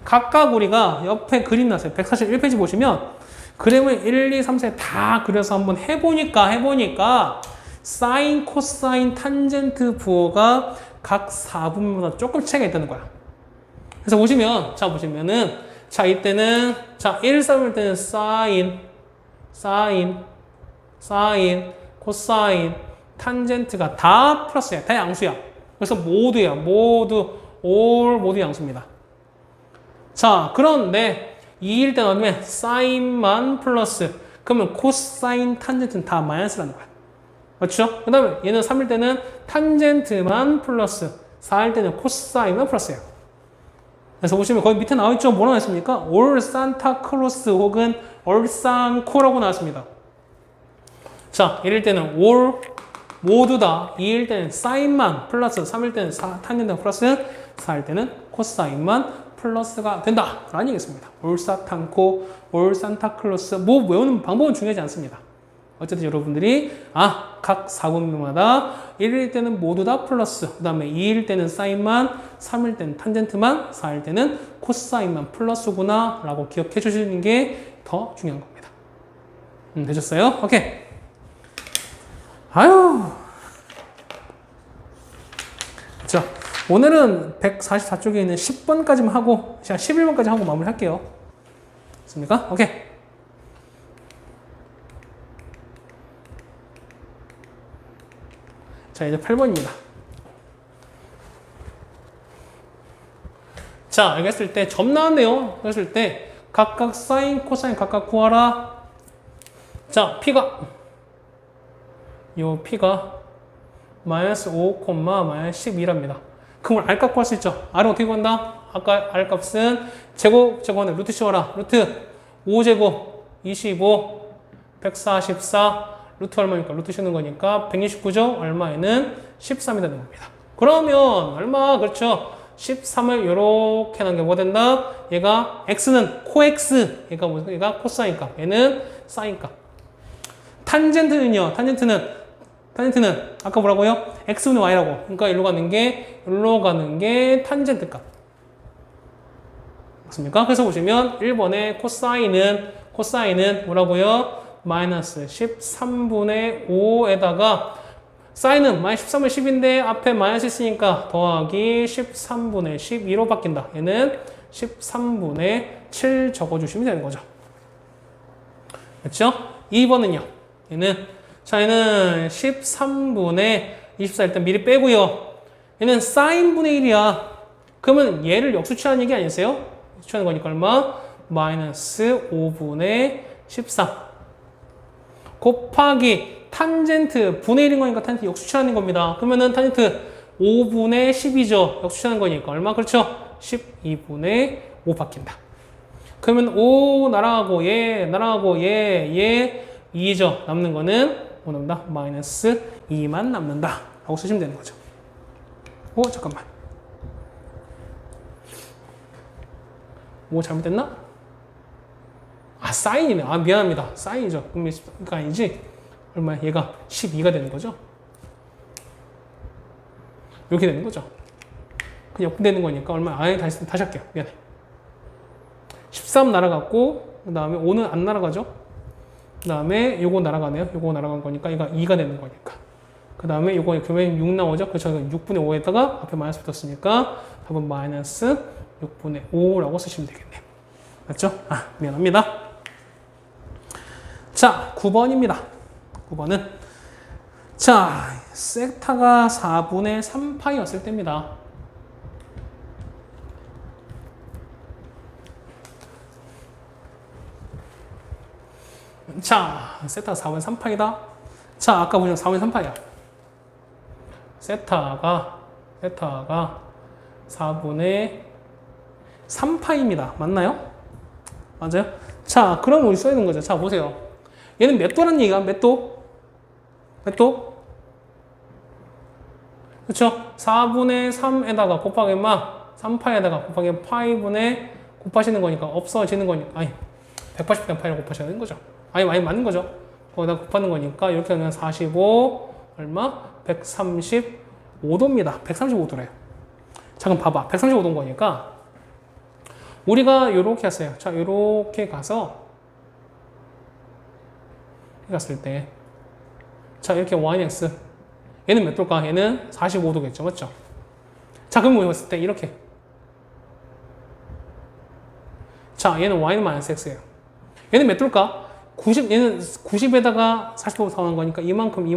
각각 우리가 옆에 그림 났어요. 141페이지 보시면 그림을 1, 2, 3, 4 다 그려서 한번 해보니까 사인, 코사인, 탄젠트 부호가 각 4분마다 조금 차이가 있다는 거야. 그래서 보시면은 자, 이때는 자, 1, 3일 때는 사인, 코사인, 탄젠트가 다 플러스야. 다 양수야. 그래서 모두 양수입니다. 자, 그런데 2일 때 나오면 사인만 플러스. 그러면 코사인, 탄젠트는 다 마이너스라는 거야. 맞죠? 그 다음에 얘는 3일 때는 탄젠트만 플러스. 4일 때는 코사인만 플러스야. 그래서 보시면 거기 밑에 나와있죠? 뭐라고 나왔습니까? 올 산타클로스 혹은 얼산코라고 나왔습니다. 자, 1일 때는 올 모두 다 2일 때는 사인만 플러스 3일 때는 탄젠트 플러스 4일 때는 코사인만 플러스가 된다 라는 얘기겠습니다. 올사탄코, 올산타클로스 뭐 외우는 방법은 중요하지 않습니다. 어쨌든 여러분들이 각 4분마다 1일 때는 모두 다 플러스, 그 다음에 2일 때는 사인만, 3일 때는 탄젠트만, 4일 때는 코사인만 플러스구나 라고 기억해 주시는 게 더 중요한 겁니다. 되셨어요? 오케이. 자, 오늘은 144쪽에 있는 10번까지만 하고, 제가 11번까지 하고 마무리 할게요. 됐습니까? 오케이. 자, 이제 8번입니다. 자, 여기 했을 때 점 나왔네요. 했을 때 각각 사인, 코사인 각각 구하라. 자, P가 마이너스 5, 마이너스 12랍니다. 그럼 R값 구할 수 있죠. R은 어떻게 구한다? 아까 R값은 제곱하는 루트 씌워라. 루트 5제곱 25 144 루트 얼마니까? 루트 씌우는 거니까 169죠? 얼마에는 13이 되는 겁니다. 그러면 얼마? 그렇죠? 13을 이렇게 하는 게 뭐가 된다? 얘가 X는 코X, 얘가 코사인값, 얘는 사인값. 탄젠트는요? 탄젠트는 아까 뭐라고요? X분의 Y라고. 그러니까 일로 가는 게 탄젠트 값. 맞습니까? 그래서 보시면 1번의 코사인은 뭐라고요? 마이너스 13분의 5에다가 사인은 마이너스 13분의 10인데 앞에 마이너스 있으니까 더하기 13분의 12로 바뀐다. 얘는 13분의 7 적어주시면 되는 거죠. 그렇죠? 2번은요. 얘는 13분의 24 일단 미리 빼고요. 얘는 사인분의 1이야. 그러면 얘를 역수치하는 얘기 아니세요? 역수치하는 거니까 얼마? 마이너스 5분의 13 곱하기 탄젠트 분의 1인 거니까 탄젠트 역수치하는 겁니다. 그러면은 탄젠트 5분의 10이죠. 역수치하는 거니까 얼마? 그렇죠? 12분의 5 바뀐다. 그러면 5 날아가고 얘 2죠. 남는 거는 뭐 남는다? 마이너스 2만 남는다 라고 쓰시면 되는 거죠. 잠깐만. 뭐 잘못됐나? 사인이네. 미안합니다. 사인이죠. 그러니까 아니지. 얼마야? 얘가 12가 되는 거죠. 이렇게 되는 거죠. 그냥 역분되는 거니까 얼마? 다시 할게요. 미안해. 13 날아갔고 그 다음에 5는 안 날아가죠. 그 다음에 요거 날아가네요. 요거 날아간 거니까 얘가 2가 되는 거니까. 그 다음에 요거 교면 6 나오죠. 그래서 6분의 5에다가 앞에 마이너스 붙었으니까 답은 마이너스 6분의 5라고 쓰시면 되겠네요. 맞죠? 미안합니다. 자, 9번입니다. 9번은 자, 섹타가 4분의 3파이였을 때입니다. 자, 세타가 4분의 3파이다. 자, 아까 보시면 4분의 3파이야. 세타가 4분의 3파이입니다. 맞나요? 맞아요? 자, 그럼 우리 써야 되는 거죠. 자, 보세요. 얘는 몇 도라는 얘기가 몇 도? 몇 도? 그렇죠? 4분의 3에다가 곱하기 3파에다가 곱하기 파이분의 곱하시는 거니까 없어지는 거니까 180대 파이를 곱하셔야 되는 거죠. 많이 맞는 거죠. 거기다 곱하는 거니까 이렇게 하면 45 얼마? 135도입니다. 135도래요. 자, 그럼 봐봐. 135도인 거니까 우리가 요렇게 했어요. 자, 요렇게 가서 갔을 때 자, 이렇게 yx 얘는 몇 도일까? 얘는 45도겠죠. 맞죠? 자, 그럼 우리가 봤을 때 이렇게 자, 얘는 y는 마이너스 x예요. 얘는 몇 도일까? 90, 얘는 90에다가 45도 더한 거니까 이만큼이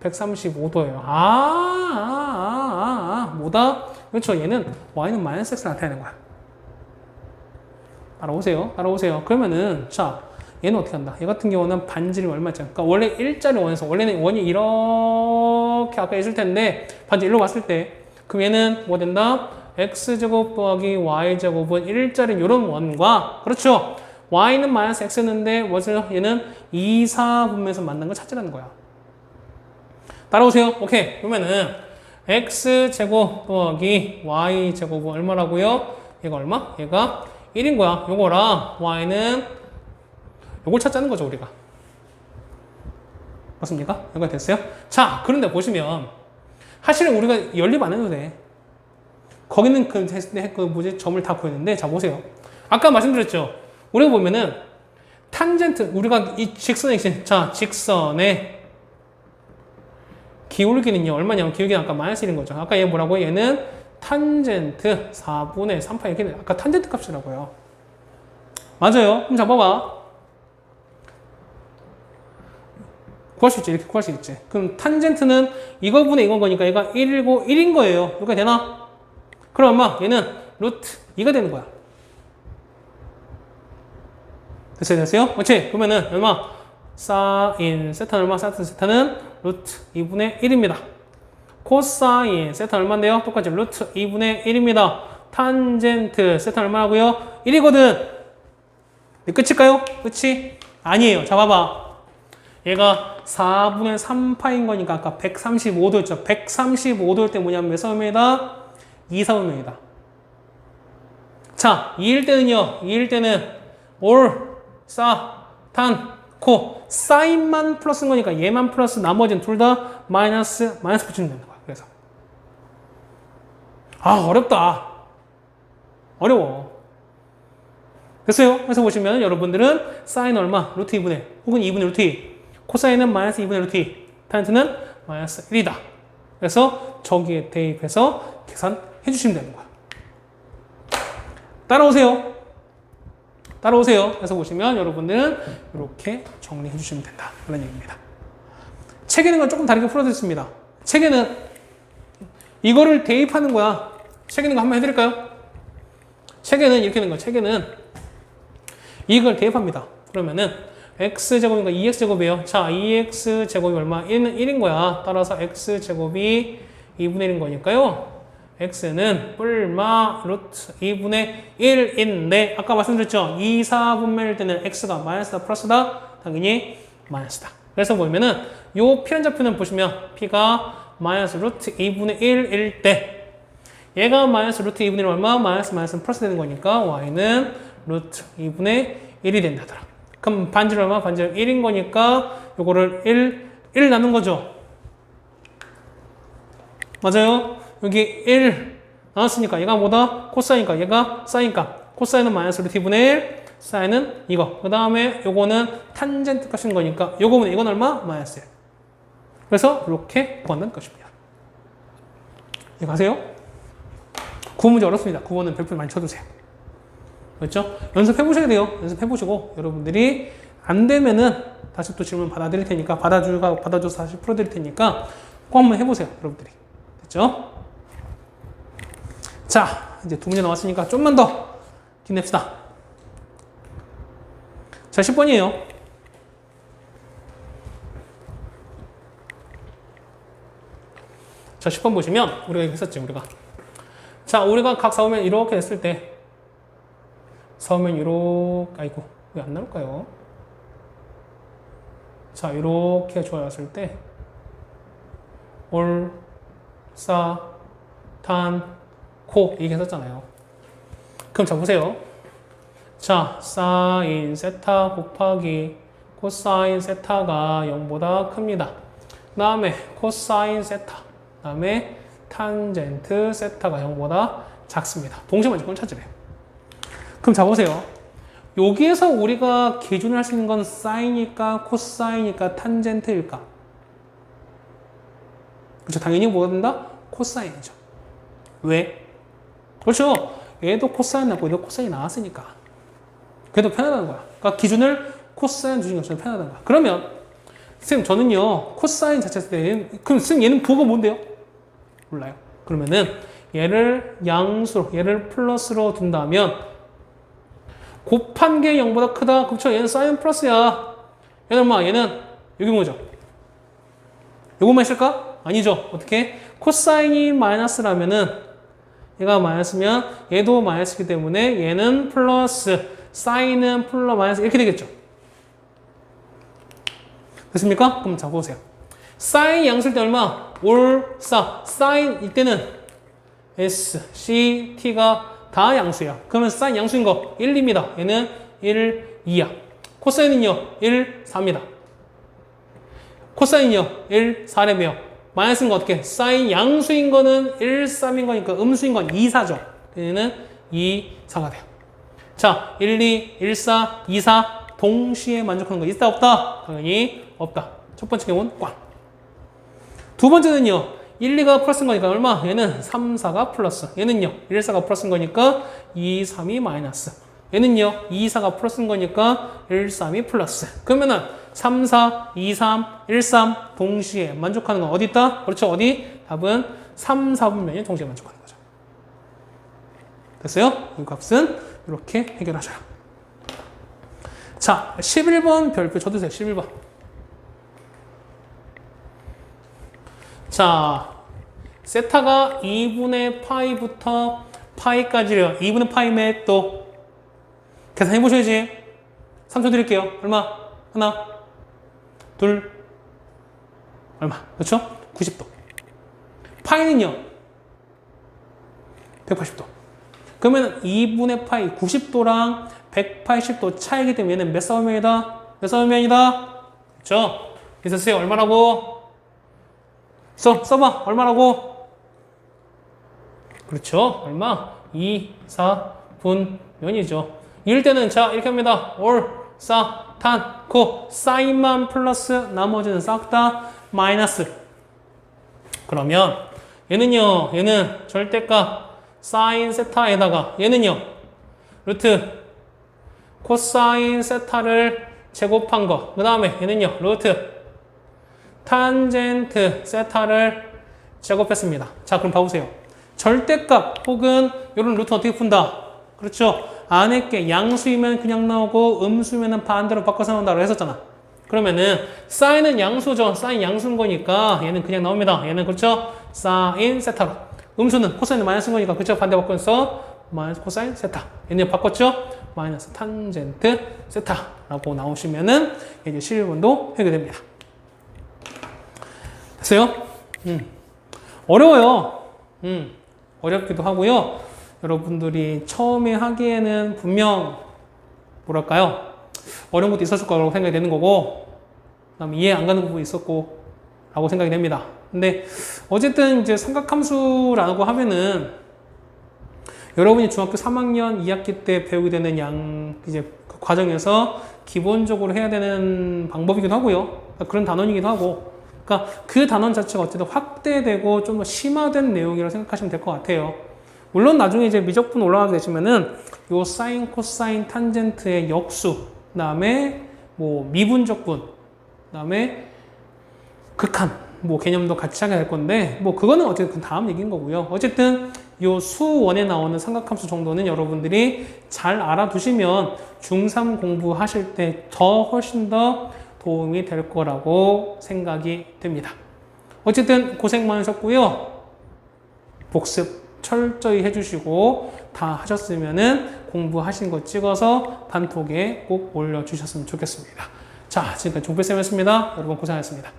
135도예요. 뭐다? 그렇죠. 얘는 y는 마이너스 x 나타내는 거야. 따라오세요. 그러면은, 자, 얘는 어떻게 한다? 얘 같은 경우는 반지름이 얼마였죠? 그러니까 원래 일자리 원에서, 원래는 원이 이렇게 아까 있을 텐데, 반지 일로 봤을 때, 그럼 얘는 뭐 된다? x제곱 더하기 y제곱은 일자리 요런 원과, 그렇죠? y는 마이너스 x였는데, 얘는 2, 4분면에서 만난 걸 찾으라는 거야. 따라오세요. 오케이. 그러면은, x제곱 더하기 y제곱은 얼마라고요? 얘가 얼마? 얘가 1인 거야. 요거랑 y는 요걸 찾자는 거죠, 우리가. 맞습니까? 연관 됐어요? 자, 그런데 보시면 사실은 우리가 연립 안 해도 돼. 거기는 점을 다 구했는데, 자, 보세요. 아까 말씀드렸죠? 우리가 보면은 탄젠트, 우리가 이 직선의 기울기는요, 얼마냐면 기울기는 아까 마이너스 1인 거죠. 아까 얘 뭐라고요? 얘는 탄젠트 4분의 3파 이렇게 아까 탄젠트 값이라고요. 맞아요. 그럼 잡아봐. 구할 수 있지. 이렇게 구할 수 있지. 그럼 탄젠트는 이거분의 이건 거니까 얘가 1이고 1인 거예요. 여기가 되나? 그럼 아마 얘는 루트 2가 되는 거야. 됐어요? 그렇지? 그러면은 얼마? 사인 세타는 얼마? 세타는 루트 2분의 1입니다. 코사인 세타는 얼마인데요? 똑같이 루트 2분의 1입니다. 탄젠트 세타는 얼마라고요? 1이거든. 끝일까요? 끝이? 아니에요. 자, 봐봐. 얘가 4분의 3파인 거니까 아까 135도였죠. 135도일 때 뭐냐면 몇 사분면이다? 2사분면이다. 자, 2일 때는 올, 사, 탄, 코, 사인만 플러스인 거니까 얘만 플러스 나머지는 둘 다 마이너스 붙이면 되는 거야. 그래서 어렵다. 어려워. 됐어요? 그래서 보시면 여러분들은 사인 얼마? 루트 2분의 혹은 2분의 루트 2. 코사인은 마이너스 2분의 루트 2. 탄젠트는 마이너스 1이다. 그래서 저기에 대입해서 계산해 주시면 되는 거야. 따라오세요. 그래서 보시면 여러분들은 이렇게 정리해 주시면 된다. 그런 얘기입니다. 책에는 건 조금 다르게 풀어드렸습니다. 책에는 이거를 대입하는 거야. 책 있는 거 한번 해드릴까요? 책에는 이렇게 되는 거야. 책에는 이걸 대입합니다. 그러면은 x제곱인가 2x제곱이에요. 자, 2x제곱이 얼마? 1은 1인 거야. 따라서 x제곱이 2분의 1인 거니까요. x는 뿔마 루트 2분의 1인데 아까 말씀드렸죠? 2, 4분면일 때는 x가 마이너스다 플러스다? 당연히 마이너스다. 그래서 보면은 요 P라는 좌표는 보시면 P가 마이너스 루트 2분의 1일 때 얘가 마이너스 루트 2분의 1 얼마? 마이너스 플러스 되는 거니까 y는 루트 2분의 1이 된다더라. 그럼 반지름 얼마? 반지름 1인 거니까 요거를 1 나눈 거죠. 맞아요? 여기 1 나왔으니까 얘가 뭐다? 코사인이니까 얘가 사인이니까 코사인은 마이너스 루트 2분의 1 사인은 이거. 그 다음에 요거는 탄젠트 값인 거니까 요거는 이건 얼마? 마이너스 1. 그래서 이렇게 구한다는 것입니다. 이해가세요? 9문제 어렵습니다. 9번은 별표 많이 쳐두세요. 그렇죠? 연습해보셔야 돼요. 연습해보시고 여러분들이 안 되면은 다시 또 질문 받아드릴 테니까 받아줘서 다시 풀어드릴 테니까 꼭 한번 해보세요. 여러분들이. 됐죠? 자, 이제 2문제 나왔으니까 좀만 더 힘냅시다. 자, 10번이에요. 자, 10번 보시면 우리가 이렇게 했었지, 우리가. 자, 우리가 각 사오면 이렇게 했을 때 사오면 이렇게, 아이고, 왜 안 나올까요? 자, 이렇게 조였을 때 올, 사, 탄, 코 이렇게 했었잖아요. 그럼 자, 보세요. 자, 사인 세타 곱하기 코사인 세타가 0보다 큽니다. 그 다음에 코사인 세타, 그 다음에 탄젠트 세타가 0보다 작습니다. 동시에 무조건 찾으래요. 그럼 자, 보세요. 여기에서 우리가 기준을 할 수 있는 건 사인일까, 코사인일까, 탄젠트일까? 그렇죠. 당연히 뭐가 된다? 코사인이죠. 왜? 그렇죠. 얘도 코사인 나고 얘도 코사인 나왔으니까. 그래도 편하다는 거야. 그러니까 기준을 코사인 주신 것처럼 편하다는 거야. 그러면 선생님 저는요 코사인 자체에서 그럼 선생님 얘는 부호가 뭔데요? 몰라요. 그러면은 얘를 양수로 얘를 플러스로 둔다면 곱한 게 0보다 크다. 그렇죠. 얘는 사인 플러스야. 얘는 뭐 얘는 여기 뭐죠? 요것만 있을까? 아니죠. 어떻게? 코사인이 마이너스라면은 얘가 마이너스면 얘도 마이너스이기 때문에 얘는 플러스 사인은 플러스 마이너스 이렇게 되겠죠. 됐습니까? 그럼 자 보세요. 사인 양수일 때 얼마? 올, 사. 사인 이때는 S, C, T가 다 양수야. 그러면 사인 양수인 거 1, 2입니다. 얘는 1, 2야. 코사인은요 1, 4입니다. 코사인이요 1, 4래며요. 마이너스인 거 어떻게? 사인 양수인 거는 1, 3인 거니까 음수인 건 2, 4죠. 얘는 2, 4가 돼요. 자, 1, 2, 1, 4, 2, 4 동시에 만족하는 거 있다 없다? 당연히 없다. 첫 번째 경우는 꽝. 두 번째는요. 1, 2가 플러스인 거니까 얼마? 얘는 3, 4가 플러스. 얘는요. 1, 4가 플러스인 거니까 2, 3이 마이너스. 얘는요. 2, 4가 플러스인 거니까 1, 3이 플러스. 그러면은 3, 4, 2, 3, 1, 3 동시에 만족하는 건 어디 있다? 그렇죠. 어디? 답은 3, 4분면이 동시에 만족하는 거죠. 됐어요? 이 값은 이렇게 해결하셔요. 자, 11번 별표 쳐주세요. 11번. 자, 세타가 2분의 파이부터 파이까지래요. 2분의 파이면 또 계산해 보셔야지. 3초 드릴게요. 얼마? 하나, 둘, 얼마? 그렇죠? 90도. 파이는요? 180도. 그러면 2분의 파이 90도랑 180도 차이기 때문에 얘는 몇 사분면이다? 몇 사분면이다? 그렇죠? 그래서 쓰세요. 얼마라고? 써봐. 얼마라고? 그렇죠. 얼마? 2, 4분면이죠. 이럴 때는 자 이렇게 합니다. 올, 사, 탄, 코, 사인만 플러스 나머지는 싹 다 마이너스. 그러면 얘는요. 얘는 절대값 사인 세타에다가 얘는요. 루트 코사인 세타를 제곱한 거. 그 다음에 얘는요. 루트 탄젠트 세타를 작업했습니다. 자, 그럼 봐보세요. 절대값 혹은 이런 루트 어떻게 푼다? 그렇죠? 안에 게 양수이면 그냥 나오고 음수면은 반대로 바꿔서 나온다고 했었잖아. 그러면은 사인은 양수죠. 사인 양수인 거니까 얘는 그냥 나옵니다. 얘는 그렇죠? 사인 세타로. 음수는 코사인은 마이너스인 거니까 그렇죠? 반대 바꿔서 마이너스 코사인 세타. 얘는 바꿨죠? 마이너스 탄젠트 세타라고 나오시면은 이제 11번도 해결됩니다. 됐어요? 어려워요. 어렵기도 하고요. 여러분들이 처음에 하기에는 분명 뭐랄까요? 어려운 것도 있었을 거라고 생각이 되는 거고, 그다음에 이해 안 가는 부분이 있었고, 라고 생각이 됩니다. 근데 어쨌든 이제 삼각함수라고 하면은 여러분이 중학교 3학년 2학기 때 배우게 되는 이제 그 과정에서 기본적으로 해야 되는 방법이기도 하고요. 그러니까 그런 단원이기도 하고, 그러니까 그 단원 자체가 어쨌든 확대되고 좀 더 심화된 내용이라고 생각하시면 될 것 같아요. 물론 나중에 이제 미적분 올라가게 되시면은 요 사인, 코사인, 탄젠트의 역수, 그다음에 뭐 미분적분, 그다음에 극한 뭐 개념도 같이 하게 될 건데 뭐 그거는 어쨌든 다음 얘기인 거고요. 어쨌든 요 수원에 나오는 삼각함수 정도는 여러분들이 잘 알아두시면 중3 공부하실 때 더 훨씬 더 도움이 될 거라고 생각이 됩니다. 어쨌든 고생 많으셨고요. 복습 철저히 해주시고 다 하셨으면은 공부하신 거 찍어서 단톡에 꼭 올려주셨으면 좋겠습니다. 자, 지금까지 종필쌤이었습니다. 여러분 고생하셨습니다.